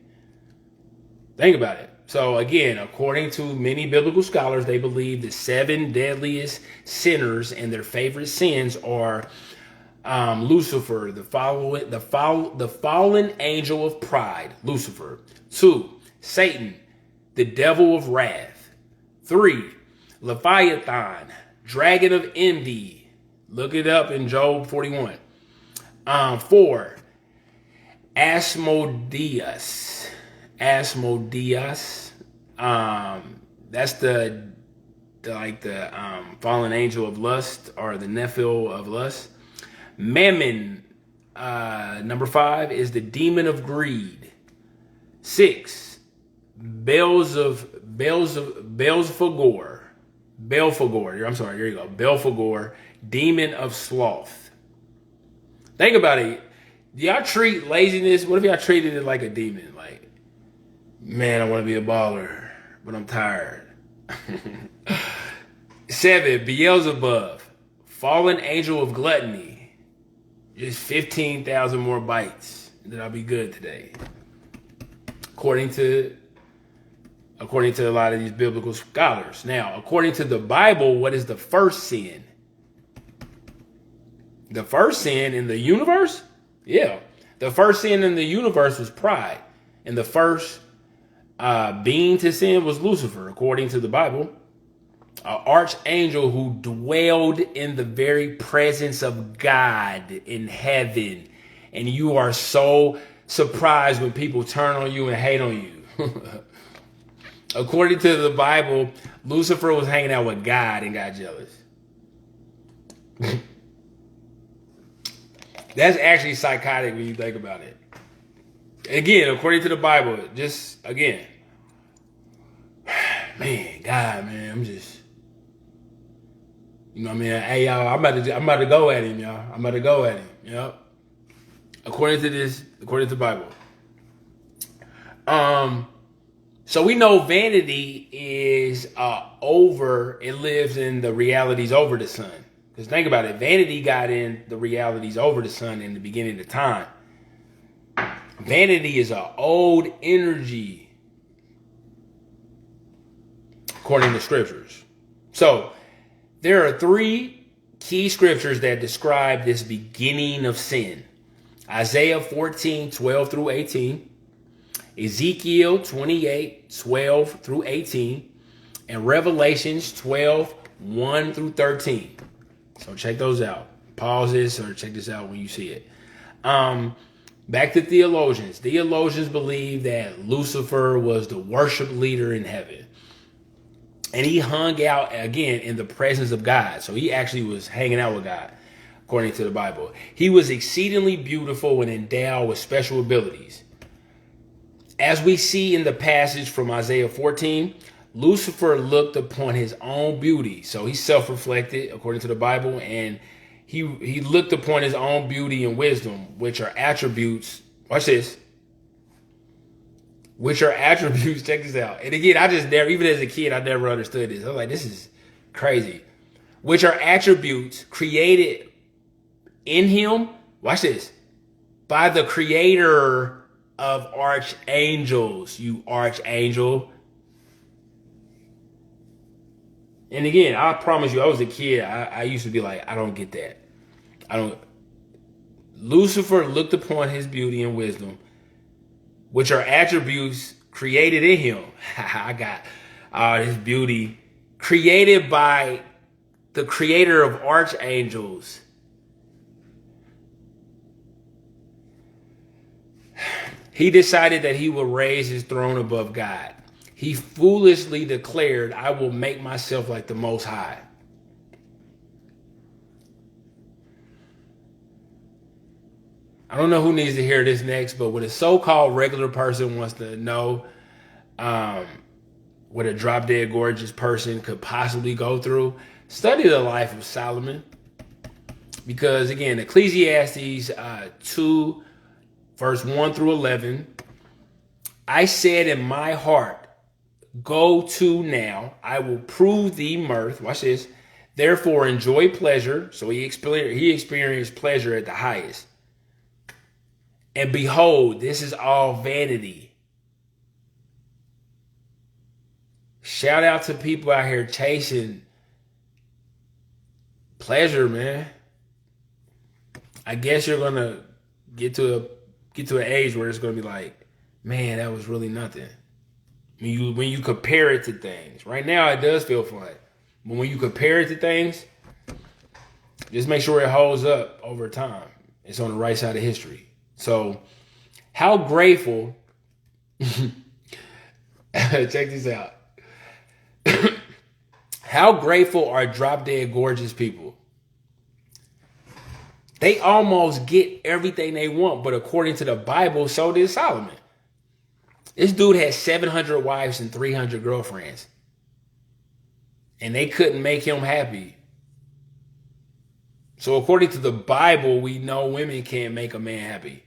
Think about it. So again, according to many biblical scholars, they believe the 7 deadliest sinners and their favorite sins are Lucifer, the fallen angel of pride, Lucifer. 2, Satan, the devil of wrath. 3, Leviathan, dragon of envy. Look it up in Job 41. 4, Asmodeus. That's the fallen angel of lust, or the Nephil of lust. Mammon, number 5, is the demon of greed. 6, Belphegor. Here you go. Belphegor, demon of sloth. Think about it. Do y'all treat laziness? What if y'all treated it like a demon? Like, man, I want to be a baller, but I'm tired. 7, Beelzebub, fallen angel of gluttony. Just 15,000 more bites, then I'll be good today. According to a lot of these biblical scholars. Now, according to the Bible, what is the first sin? The first sin in the universe? Yeah. The first sin in the universe was pride. And the first being to sin was Lucifer, according to the Bible. An archangel who dwelled in the very presence of God in heaven. And you are so surprised when people turn on you and hate on you. According to the Bible, Lucifer was hanging out with God and got jealous. That's actually psychotic when you think about it. Again, according to the Bible, just again, man, God, man, I'm just, you know what I mean? Hey, y'all, I'm about to go at him, y'all. I'm about to go at him, yep. According to the Bible. So we know vanity is it lives in the realities over the sun. Because think about it, vanity got in the realities over the sun in the beginning of time. Vanity is an old energy, according to scriptures. So there are 3 key scriptures that describe this beginning of sin. Isaiah 14:12-18, Ezekiel 28:12-18, and Revelations 12:1-13. So check those out. Pause this or check this out when you see it. Back to theologians. Theologians believe that Lucifer was the worship leader in heaven. And he hung out again in the presence of God. So he actually was hanging out with God, according to the Bible. He was exceedingly beautiful and endowed with special abilities. As we see in the passage from Isaiah 14, Lucifer looked upon his own beauty. So he self-reflected, according to the Bible, and he looked upon his own beauty and wisdom, which are attributes. Watch this. Which are attributes, check this out. And again, I just never, even as a kid, I never understood this. I was like, this is crazy. Which are attributes created in him, watch this, by the creator of archangels, you archangel. And again, I promise you, I was a kid, I used to be like, I don't get that. Lucifer looked upon his beauty and wisdom, which are attributes created in him. I got this beauty created by the creator of archangels. He decided that he would raise his throne above God. He foolishly declared, I will make myself like the Most High. I don't know who needs to hear this next, but what a so-called regular person wants to know what a drop-dead gorgeous person could possibly go through, study the life of Solomon. Because, again, Ecclesiastes 2, verse 1 through 11, I said in my heart, go to now, I will prove thee mirth. Watch this. Therefore, enjoy pleasure. So he experienced pleasure at the highest. And behold, this is all vanity. Shout out to people out here chasing pleasure, man. I guess you're gonna get to an age where it's gonna be like, man, that was really nothing. When you compare it to things. Right now, it does feel fun, but when you compare it to things, just make sure it holds up over time. It's on the right side of history. So, how grateful, check this out. How grateful are drop dead gorgeous people? They almost get everything they want, but according to the Bible, so did Solomon. This dude had 700 wives and 300 girlfriends. And they couldn't make him happy. So according to the Bible, we know women can't make a man happy.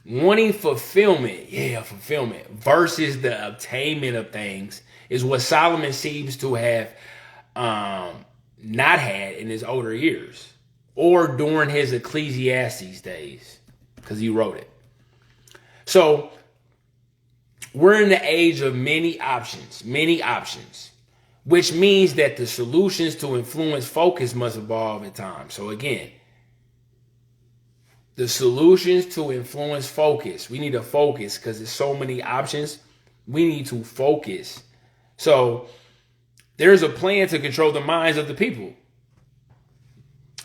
Wanting fulfillment, versus the obtainment of things is what Solomon seems to have not had in his older years or during his Ecclesiastes days, because he wrote it. So we're in the age of many options, which means that the solutions to influence focus must evolve in time. So again, the solutions to influence focus. We need to focus because there's so many options. We need to focus. So there's a plan to control the minds of the people.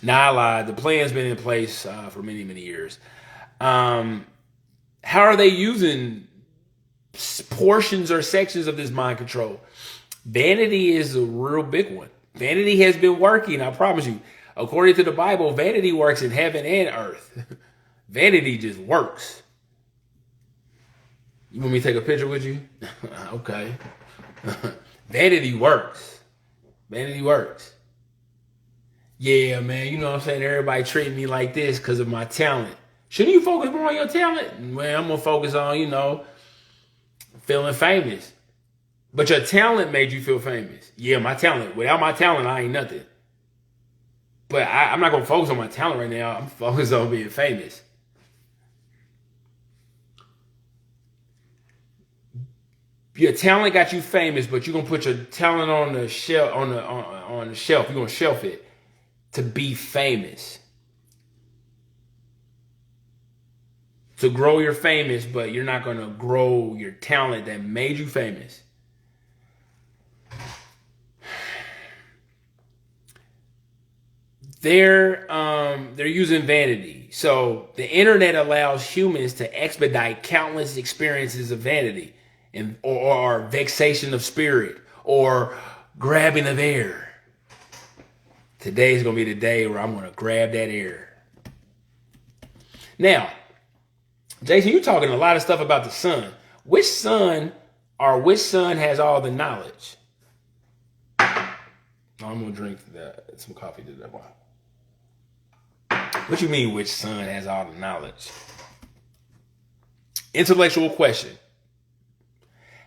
Nah, I lied. The plan's been in place for many, many years. How are they using portions or sections of this mind control? Vanity is a real big one. Vanity has been working, I promise you. According to the Bible, vanity works in heaven and earth. Vanity just works. You want me to take a picture with you? Okay. Vanity works. Vanity works. Yeah, man, you know what I'm saying? Everybody treat me like this because of my talent. Shouldn't you focus more on your talent? Well, I'm going to focus on, feeling famous. But your talent made you feel famous. Yeah, my talent. Without my talent, I ain't nothing. But I'm not going to focus on my talent right now. I'm focused on being famous. Your talent got you famous, but you're going to put your talent on the shelf. On the shelf. You're going to shelf it to be famous. To grow your famous, but you're not going to grow your talent that made you famous. They're using vanity. So the internet allows humans to expedite countless experiences of vanity. and or vexation of spirit or grabbing of air. Today is going to be the day where I'm going to grab that air. Now, Jason, you're talking a lot of stuff about the sun. Which sun has all the knowledge? I'm going to drink some coffee to that one. What you mean, which sun has all the knowledge? Intellectual question.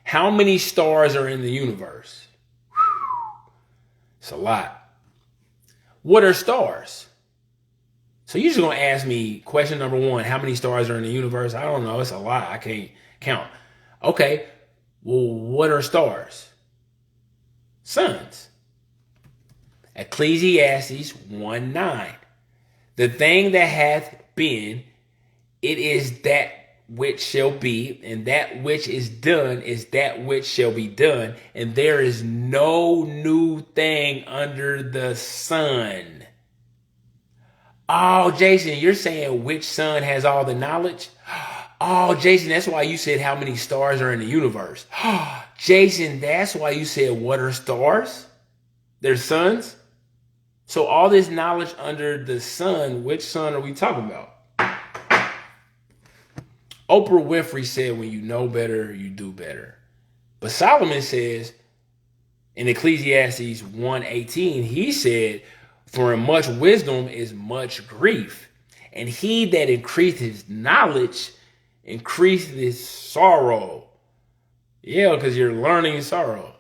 How many stars are in the universe? It's a lot. What are stars? So you're just going to ask me question number one, how many stars are in the universe? I don't know. It's a lot. I can't count. Okay. Well, what are stars? Suns. Ecclesiastes 1:9. The thing that hath been, it is that which shall be, and that which is done is that which shall be done, and there is no new thing under the sun. Oh, Jason, you're saying which sun has all the knowledge? Oh, Jason, that's why you said how many stars are in the universe. Jason, that's why you said what are stars? They're suns? So all this knowledge under the sun, which sun are we talking about? Oprah Winfrey said, when you know better, you do better. But Solomon says in Ecclesiastes 1:18, he said, for in much wisdom is much grief. And he that increases knowledge increases sorrow. Yeah, because you're learning sorrow.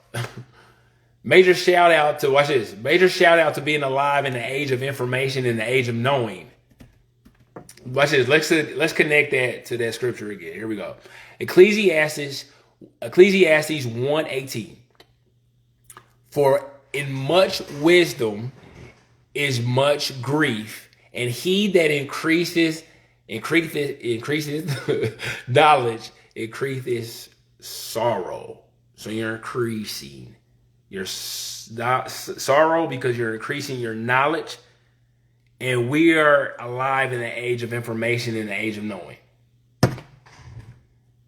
Major shout out to, watch this, major shout out to being alive in the age of information and the age of knowing. Watch this. Let's connect that to that scripture again. Here we go. Ecclesiastes 1:18. For in much wisdom is much grief, and he that increases knowledge increases sorrow. So you're increasing your sorrow because you're increasing your knowledge. And we are alive in the age of information and the age of knowing.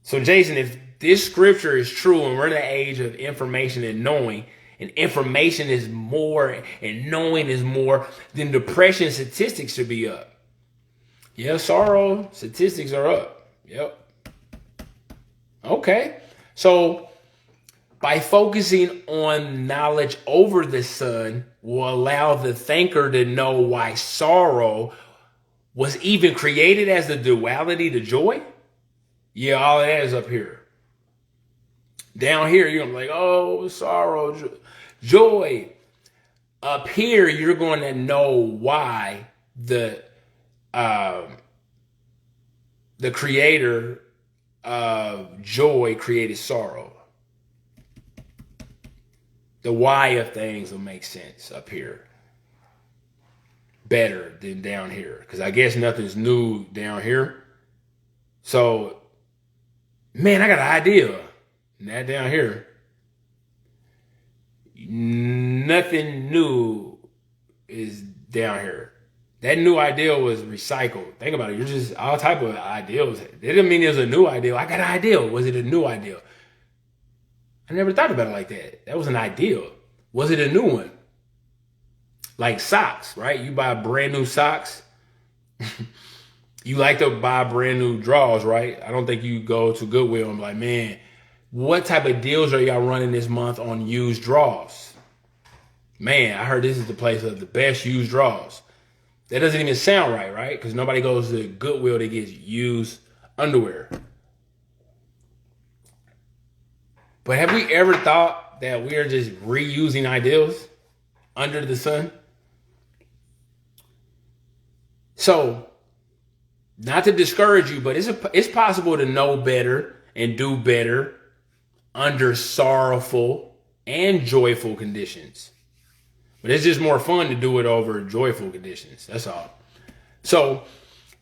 So, Jason, if this scripture is true and we're in the age of information and knowing, and information is more and knowing is more, then depression statistics should be up. Yeah, sorrow statistics are up. Yep. Okay. So, by focusing on knowledge over the sun will allow the thinker to know why sorrow was even created as the duality to joy. Yeah, all of that is up here. Down here, you're going to be like, oh, sorrow, joy. Up here, you're going to know why the creator of joy created sorrow. The why of things will make sense up here better than down here. Because I guess nothing's new down here. So, man, I got an idea. Not down here. Nothing new is down here. That new idea was recycled. Think about it. You're just all type of ideas. It didn't mean it was a new idea. I got an idea. Was it a new idea? I never thought about it like that. That was an idea. Was it a new one? Like socks, right? You buy brand new socks. You like to buy brand new drawers, right? I don't think you go to Goodwill and be like, man, what type of deals are y'all running this month on used drawers? Man, I heard this is the place of the best used drawers. That doesn't even sound right, right? Because nobody goes to Goodwill to get used underwear. But have we ever thought that we are just reusing ideals under the sun? So, not to discourage you, but it's possible to know better and do better under sorrowful and joyful conditions. But it's just more fun to do it over joyful conditions. That's all. So,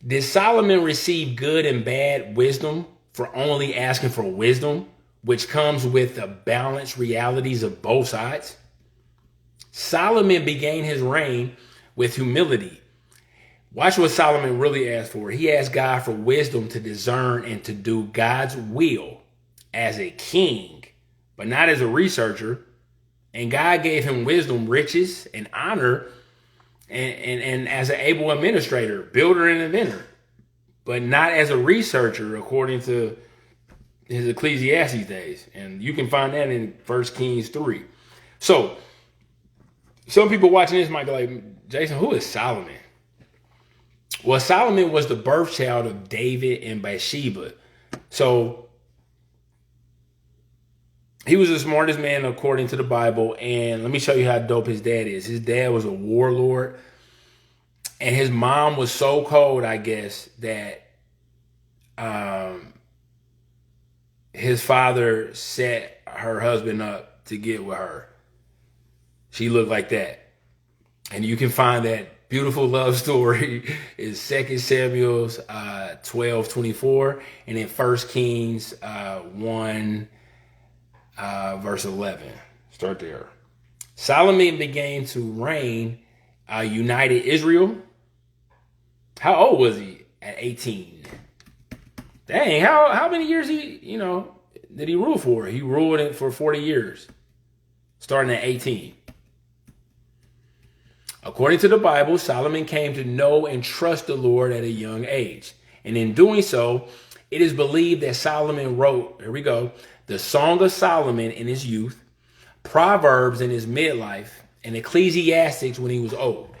did Solomon receive good and bad wisdom for only asking for wisdom, which comes with the balanced realities of both sides? Solomon began his reign with humility. Watch what Solomon really asked for. He asked God for wisdom to discern and to do God's will as a king, but not as a researcher. And God gave him wisdom, riches, and honor, and as an able administrator, builder, and inventor, but not as a researcher, according to his Ecclesiastes days. And you can find that in 1 Kings 3. So some people watching this might be like, Jason, who is Solomon? Well, Solomon was the birth child of David and Bathsheba. So he was the smartest man according to the Bible. And let me show you how dope his dad is. His dad was a warlord. And his mom was so cold, I guess, that his father set her husband up to get with her. She looked like that. And you can find that beautiful love story is 2 Samuel 12:24, and in 1 Kings 1 verse 11. Start there. Solomon began to reign, united Israel. How old was he? At 18. Dang, how many years did he rule for? He ruled it for 40 years, starting at 18. According to the Bible, Solomon came to know and trust the Lord at a young age. And in doing so, it is believed that Solomon wrote, here we go, the Song of Solomon in his youth, Proverbs in his midlife, and Ecclesiastes when he was old.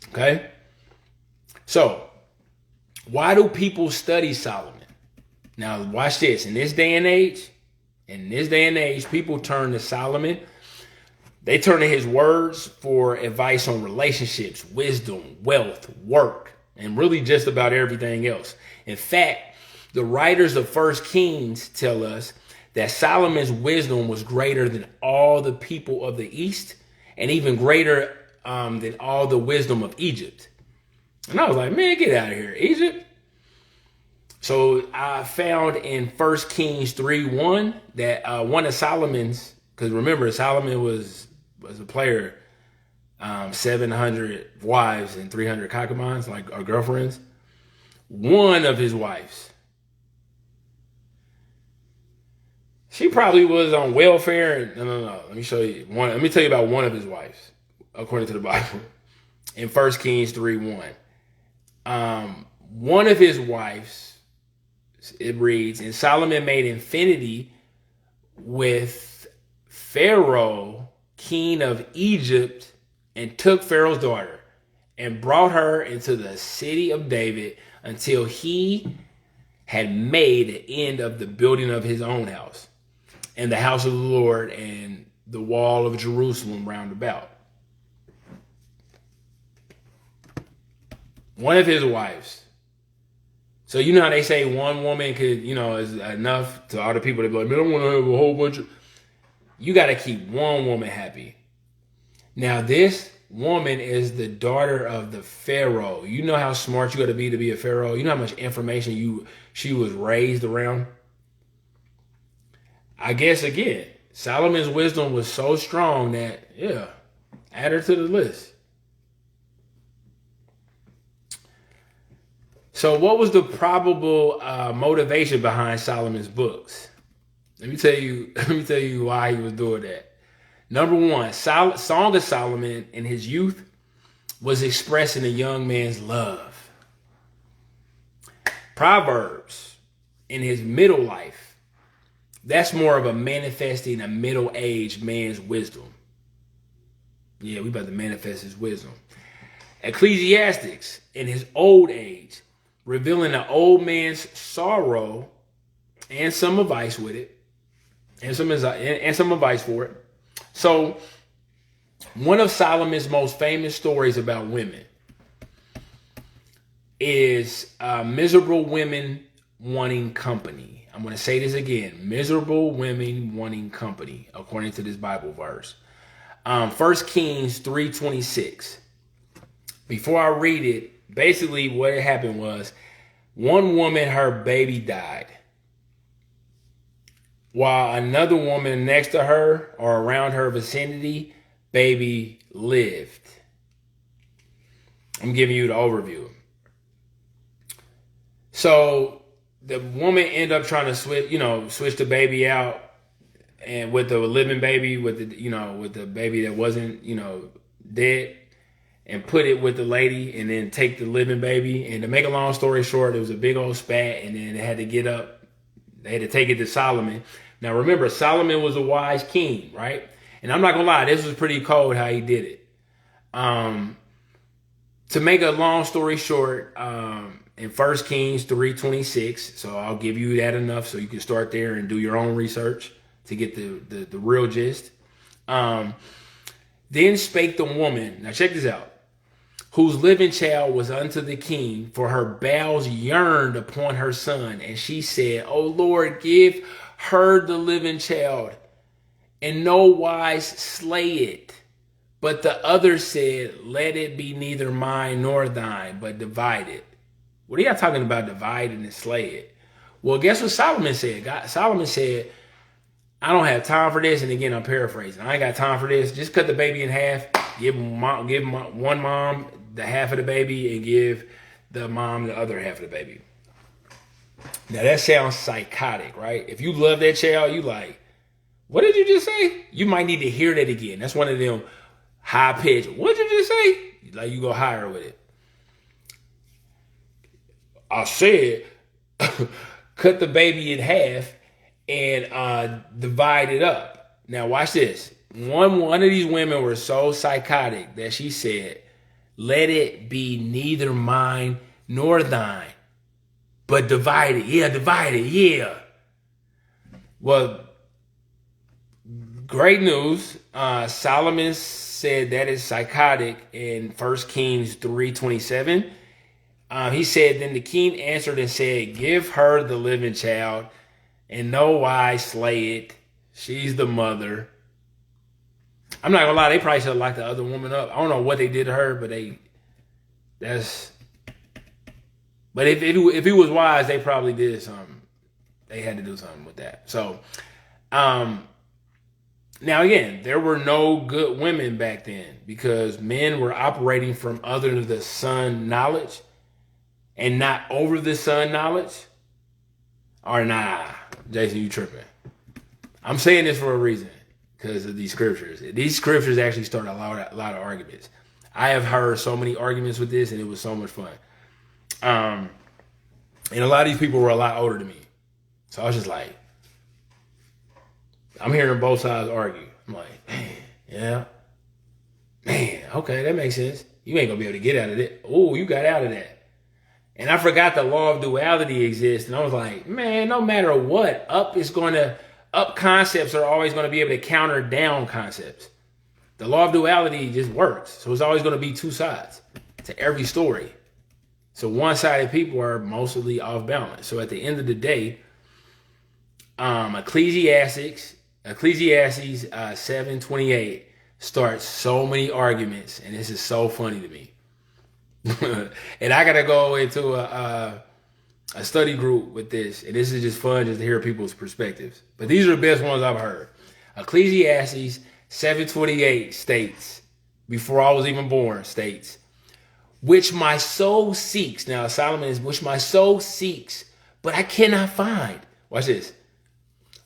Okay? So, why do people study Solomon? Now, watch this. In this day and age, people turn to Solomon. They turn to his words for advice on relationships, wisdom, wealth, work, and really just about everything else. In fact, the writers of 1 Kings tell us that Solomon's wisdom was greater than all the people of the East and even greater than all the wisdom of Egypt. And I was like, man, get out of here, Egypt. So I found in 1 Kings 3:1 that one of Solomon's, because remember, Solomon was a player, 700 wives and 300 concubines, or girlfriends. One of his wives, she probably was on welfare. No. Let me show you one. Let me tell you about one of his wives, according to the Bible, in 1 Kings 3:1. One of his wives, it reads, and Solomon made infinity with Pharaoh, king of Egypt, and took Pharaoh's daughter and brought her into the city of David until he had made an end of the building of his own house and the house of the Lord and the wall of Jerusalem round about. One of his wives. So you know how they say one woman could, is enough to all the people that be like, man, I want to have a whole bunch of. You got to keep one woman happy. Now this woman is the daughter of the Pharaoh. You know how smart you got to be a Pharaoh. You know how much information she was raised around. I guess again, Solomon's wisdom was so strong that add her to the list. So what was the probable motivation behind Solomon's books? Let me tell you why he was doing that. Number one, Song of Solomon in his youth was expressing a young man's love. Proverbs in his middle life, that's more of a manifesting a middle-aged man's wisdom. Yeah, we about to manifest his wisdom. Ecclesiastes in his old age, revealing an old man's sorrow and some advice with it, and some advice for it. So, one of Solomon's most famous stories about women is miserable women wanting company. I'm going to say this again. Miserable women wanting company, according to this Bible verse. 1 Kings 3:26. Before I read it, basically what happened was one woman, her baby died, while another woman next to her or around her vicinity, baby lived. I'm giving you the overview. So the woman ended up trying to switch the baby out, and with the living baby, with the baby that wasn't, dead, and put it with the lady, and then take the living baby. And to make a long story short, it was a big old spat, and then they had to get up. They had to take it to Solomon. Now remember, Solomon was a wise king, right? And I'm not gonna lie, this was pretty cold how he did it. To make a long story short, in 1 Kings 3:26, so I'll give you that enough so you can start there and do your own research to get the real gist. Then spake the woman, now check this out, whose living child was unto the king, for her bowels yearned upon her son. And she said, O Lord, give her the living child, and no wise slay it. But the other said, let it be neither mine nor thine, but divide it. What are y'all talking about, dividing and slay it? Well, guess what Solomon said? Solomon said, I don't have time for this. And again, I'm paraphrasing. I ain't got time for this. Just cut the baby in half. Give one mom the half of the baby, and give the mom the other half of the baby. Now that sounds psychotic, right? If you love that child, you like, what did you just say? You might need to hear that again. That's one of them high pitch. What did you just say? Like you go higher with it. I said, cut the baby in half and divide it up. Now watch this. One of these women were so psychotic that she said, let it be neither mine nor thine, but divide it. Yeah, divide it. Yeah. Well, great news. Solomon said that is psychotic in 1 Kings 3:27. He said, then the king answered and said, give her the living child, and no wise slay it. She's the mother. I'm not gonna lie, they probably should have locked the other woman up. I don't know what they did to her, but but if he was wise, they probably did something. They had to do something with that. So, now again, there were no good women back then because men were operating from under the sun knowledge and not over the sun knowledge. Or nah, Jason, you tripping. I'm saying this for a reason. Because of these scriptures. These scriptures actually start a lot of arguments. I have heard so many arguments with this, and it was so much fun. And a lot of these people were a lot older than me. So I was just like, I'm hearing both sides argue. I'm like, man, yeah. Man, okay, that makes sense. You ain't going to be able to get out of it. Oh, you got out of that. And I forgot the law of duality exists. And I was like, man, no matter what, up concepts are always going to be able to counter down concepts. The law of duality just works. So it's always going to be two sides to every story. So one-sided people are mostly off balance. So at the end of the day, Ecclesiastes 7:28 starts so many arguments. And this is so funny to me. And I got to go into a study group with this, and this is just fun just to hear people's perspectives. But these are the best ones I've heard. Ecclesiastes 7:28 states, before I was even born, states, which my soul seeks. Now Solomon is, which my soul seeks, but I cannot find. Watch this.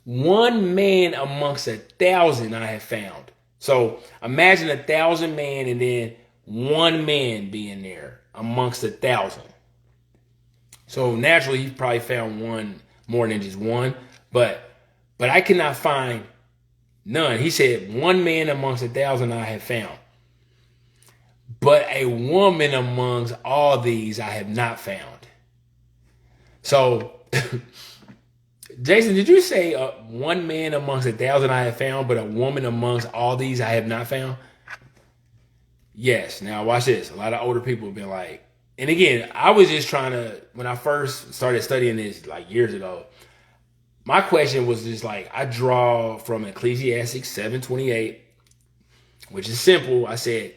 One man amongst 1,000 I have found. So imagine 1,000 men and then one man being there amongst 1,000. So naturally, he probably found one more than just one, but I cannot find none. He said, one man amongst 1,000 I have found, but a woman amongst all these I have not found. So, Jason, did you say one man amongst 1,000 I have found, but a woman amongst all these I have not found? Yes. Now watch this. A lot of older people have been like, and again, I was just trying to, when I first started studying this like years ago, my question was just like, I draw from Ecclesiastes 7:28, which is simple. I said,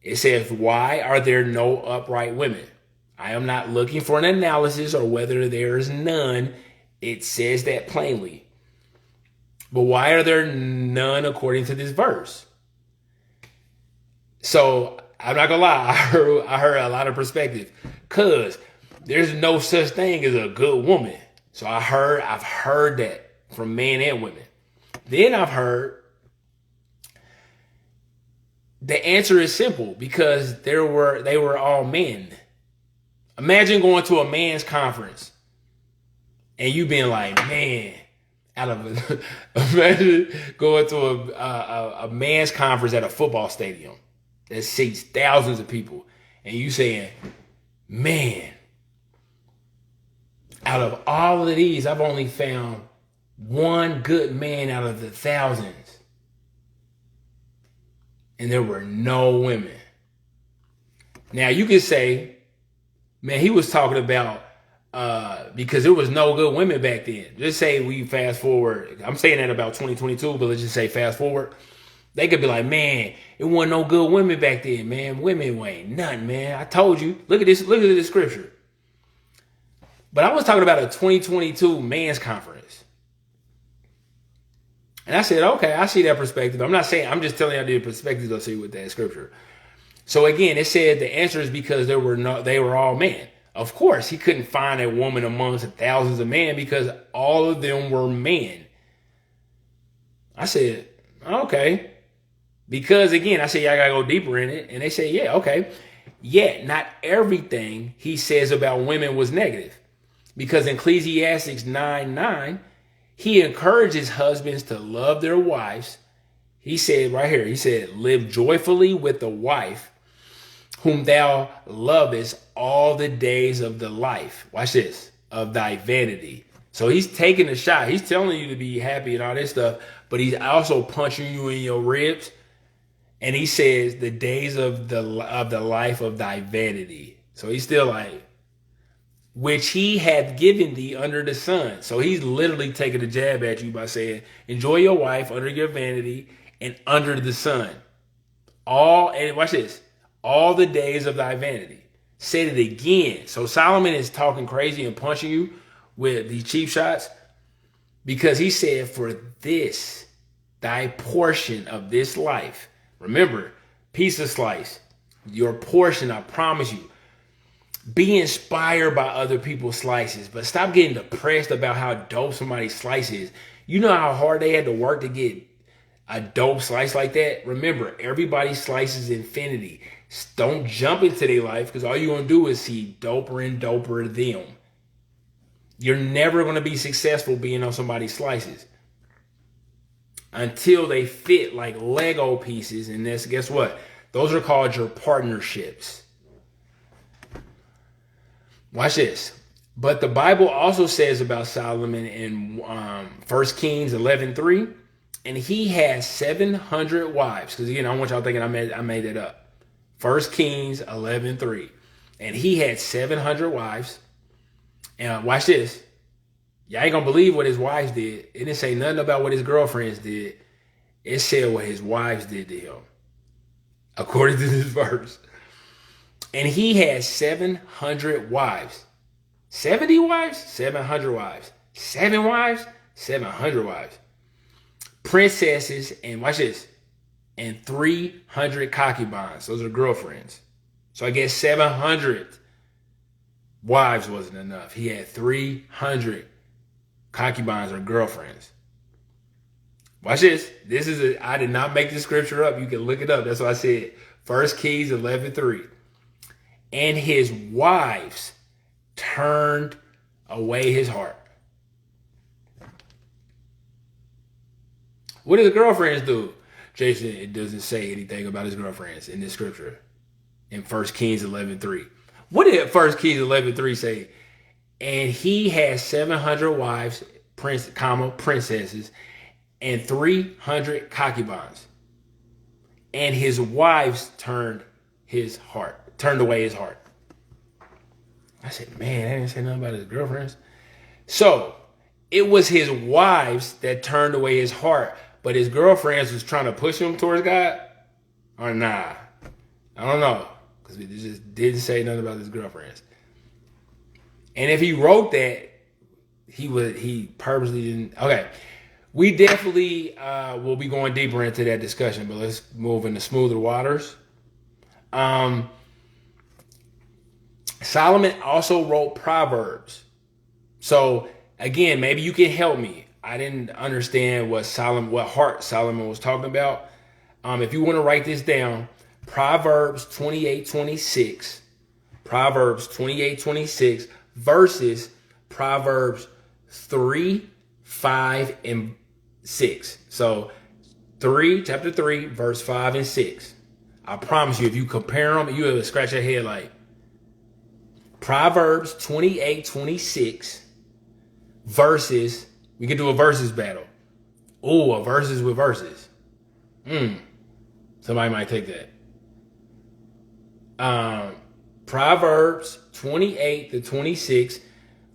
it says, why are there no upright women? I am not looking for an analysis or whether there is none. It says that plainly. But why are there none according to this verse? So I'm not gonna lie, I heard a lot of perspective. Cause There's no such thing as a good woman. So I've heard that from men and women. Then I've heard the answer is simple because they were all men. Imagine going to a man's conference and you being like, man, imagine going to a man's conference at a football stadium that seats thousands of people, and you saying, man, out of all of these, I've only found one good man out of the thousands. And there were no women. Now you could say, man, he was talking about because there was no good women back then. Just say we fast forward. I'm saying that about 2022, but let's just say fast forward. They could be like, man, it wasn't no good women back then, man. Women ain't nothing, man. I told you. Look at this. Look at this scripture. But I was talking about a 2022 man's conference. And I said, okay, I see that perspective. I'm not saying, I'm just telling you the perspective I see with that scripture. So again, it said the answer is because they were all men. Of course, he couldn't find a woman amongst thousands of men because all of them were men. I said, okay. Because again, I said, yeah, I got to go deeper in it. And they say, yeah, okay. Yet, not everything he says about women was negative. Because in Ecclesiastes 9:9, he encourages husbands to love their wives. He said right here, he said, live joyfully with the wife whom thou lovest all the days of the life. Watch this, of thy vanity. So he's taking a shot. He's telling you to be happy and all this stuff, but he's also punching you in your ribs. And he says the days of the life of thy vanity. So he's still like, which he hath given thee under the sun. So he's literally taking a jab at you by saying, enjoy your wife under your vanity and under the sun. And watch this, all the days of thy vanity. Said it again. So Solomon is talking crazy and punching you with these cheap shots because he said, for this, thy portion of this life. Remember, piece of slice, your portion, I promise you. Be inspired by other people's slices, but stop getting depressed about how dope somebody's slice is. You know how hard they had to work to get a dope slice like that? Remember, everybody's slice is infinity. Don't jump into their life because all you're going to do is see doper and doper them. You're never going to be successful being on somebody's slices until they fit like Lego pieces. And that's, guess what? Those are called your partnerships. Watch this. But the Bible also says about Solomon in 1 Kings 11:3, and he has 700 wives. Because again, I don't want y'all thinking I made it up. 1 Kings 11:3, and he had 700 wives. And watch this. Y'all ain't gonna believe what his wives did. It didn't say nothing about what his girlfriends did. It said what his wives did to him, according to this verse. And he had 700 wives. 70 wives? 700 wives. 7 wives? 700 wives. Princesses, and watch this, and 300 concubines. Those are girlfriends. So I guess 700 wives wasn't enough. He had 300 concubines or girlfriends. Watch this. I did not make this scripture up. You can look it up. That's what I said. 1 Kings 11:3. And his wives turned away his heart. What did his girlfriends do? Jason, it doesn't say anything about his girlfriends in this scripture. In 1 Kings 11:3. What did 1 Kings 11:3 say? And he had 700 wives, princesses, and 300 concubines. And his wives turned away his heart. I said, man, I didn't say nothing about his girlfriends. So it was his wives that turned away his heart, but his girlfriends was trying to push him towards God? Or nah? I don't know. Because it just didn't say nothing about his girlfriends. And if he wrote that, he purposely didn't. Okay. We definitely will be going deeper into that discussion, but let's move into smoother waters. Solomon also wrote Proverbs. So again, maybe you can help me. I didn't understand what heart Solomon was talking about. If you want to write this down, Proverbs 28:26, Proverbs 28:26 versus Proverbs 3, 5, and 6. So chapter 3, verse 5 and 6. I promise you, if you compare them, you will scratch your head like Proverbs 28:26 versus, we could do a versus battle. Oh, a versus with verses. Somebody might take that. Proverbs 28-26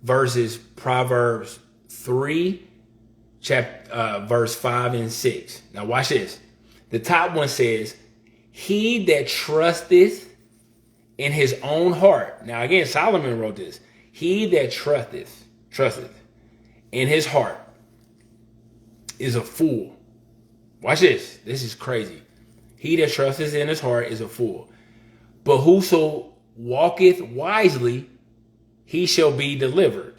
versus Proverbs 3, verse 5 and 6. Now watch this. The top one says, he that trusteth in his own heart. Now again, Solomon wrote this. He that trusteth in his heart is a fool. Watch this. This is crazy. He that trusteth in his heart is a fool. But whoso walketh wisely, he shall be delivered.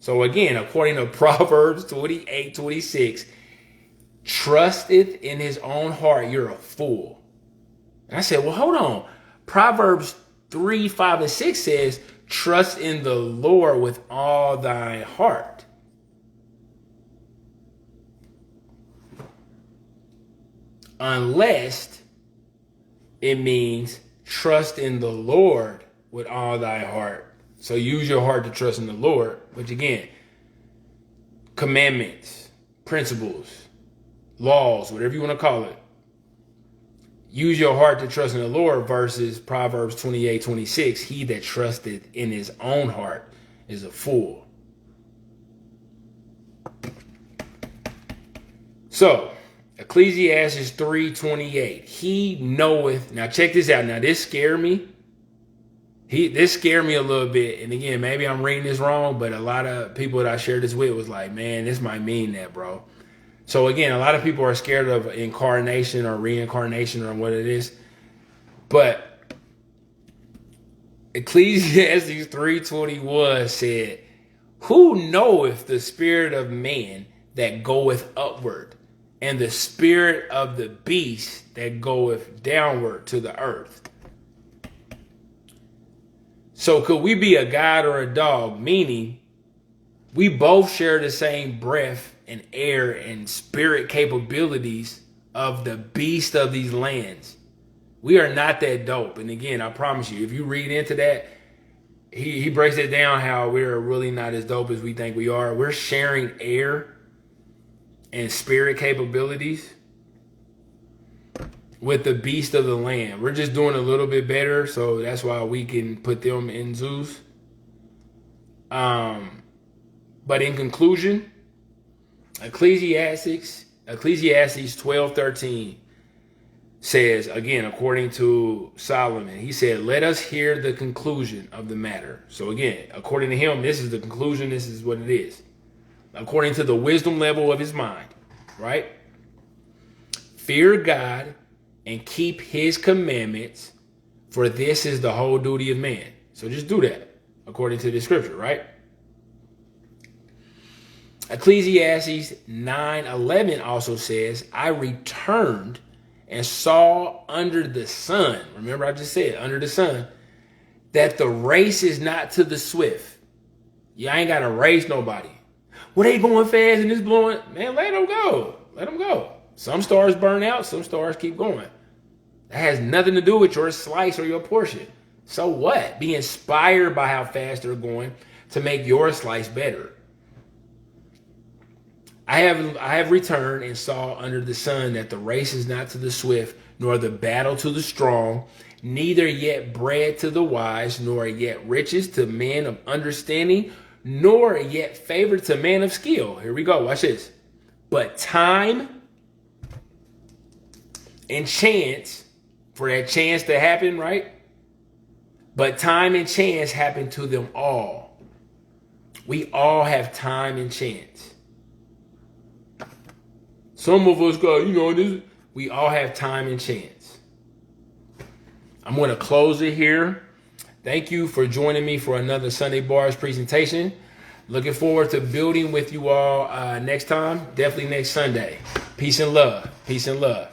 So again, according to Proverbs 28:26, trusteth in his own heart, you're a fool. And I said, well, hold on. Proverbs 3, 5, and 6 says, trust in the Lord with all thy heart. Unless it means trust in the Lord with all thy heart. So use your heart to trust in the Lord. Which again, commandments, principles, laws, whatever you want to call it. Use your heart to trust in the Lord versus Proverbs 28:26. He that trusteth in his own heart is a fool. So, Ecclesiastes 3:28. He knoweth. Now check this out. Now this scared me. This scared me a little bit. And again, maybe I'm reading this wrong, but a lot of people that I shared this with was like, man, this might mean that, bro. So again, a lot of people are scared of incarnation or reincarnation or what it is. But Ecclesiastes 3:21 said, who knoweth the spirit of man that goeth upward, and the spirit of the beast that goeth downward to the earth? So could we be a god or a dog? Meaning, we both share the same breath and air and spirit capabilities of the beast of these lands. We are not that dope. And again, I promise you, if you read into that, he breaks it down how we're really not as dope as we think we are. We're sharing air and spirit capabilities with the beast of the land. We're just doing a little bit better, so that's why we can put them in zoos. But in conclusion, Ecclesiastes 12:13 says, again, according to Solomon, he said, let us hear the conclusion of the matter. So again, according to him, this is the conclusion. This is what it is. According to the wisdom level of his mind, right? Fear God and keep his commandments, for this is the whole duty of man. So just do that according to the scripture, right? Ecclesiastes 9:11 also says, I returned and saw under the sun. Remember, I just said under the sun, that the race is not to the swift. You ain't got to race nobody. Well, they going fast and it's blowing. Man, let them go. Let them go. Some stars burn out. Some stars keep going. That has nothing to do with your slice or your portion. So what? Be inspired by how fast they're going to make your slice better. I have returned and saw under the sun that the race is not to the swift, nor the battle to the strong, neither yet bread to the wise, nor yet riches to men of understanding, nor yet favor to man of skill. Here we go. Watch this. But time and chance, for that chance to happen, right? But time and chance happen to them all. We all have time and chance. Some of us got, we all have time and chance. I'm going to close it here. Thank you for joining me for another Sunday Bars presentation. Looking forward to building with you all next time. Definitely next Sunday. Peace and love. Peace and love.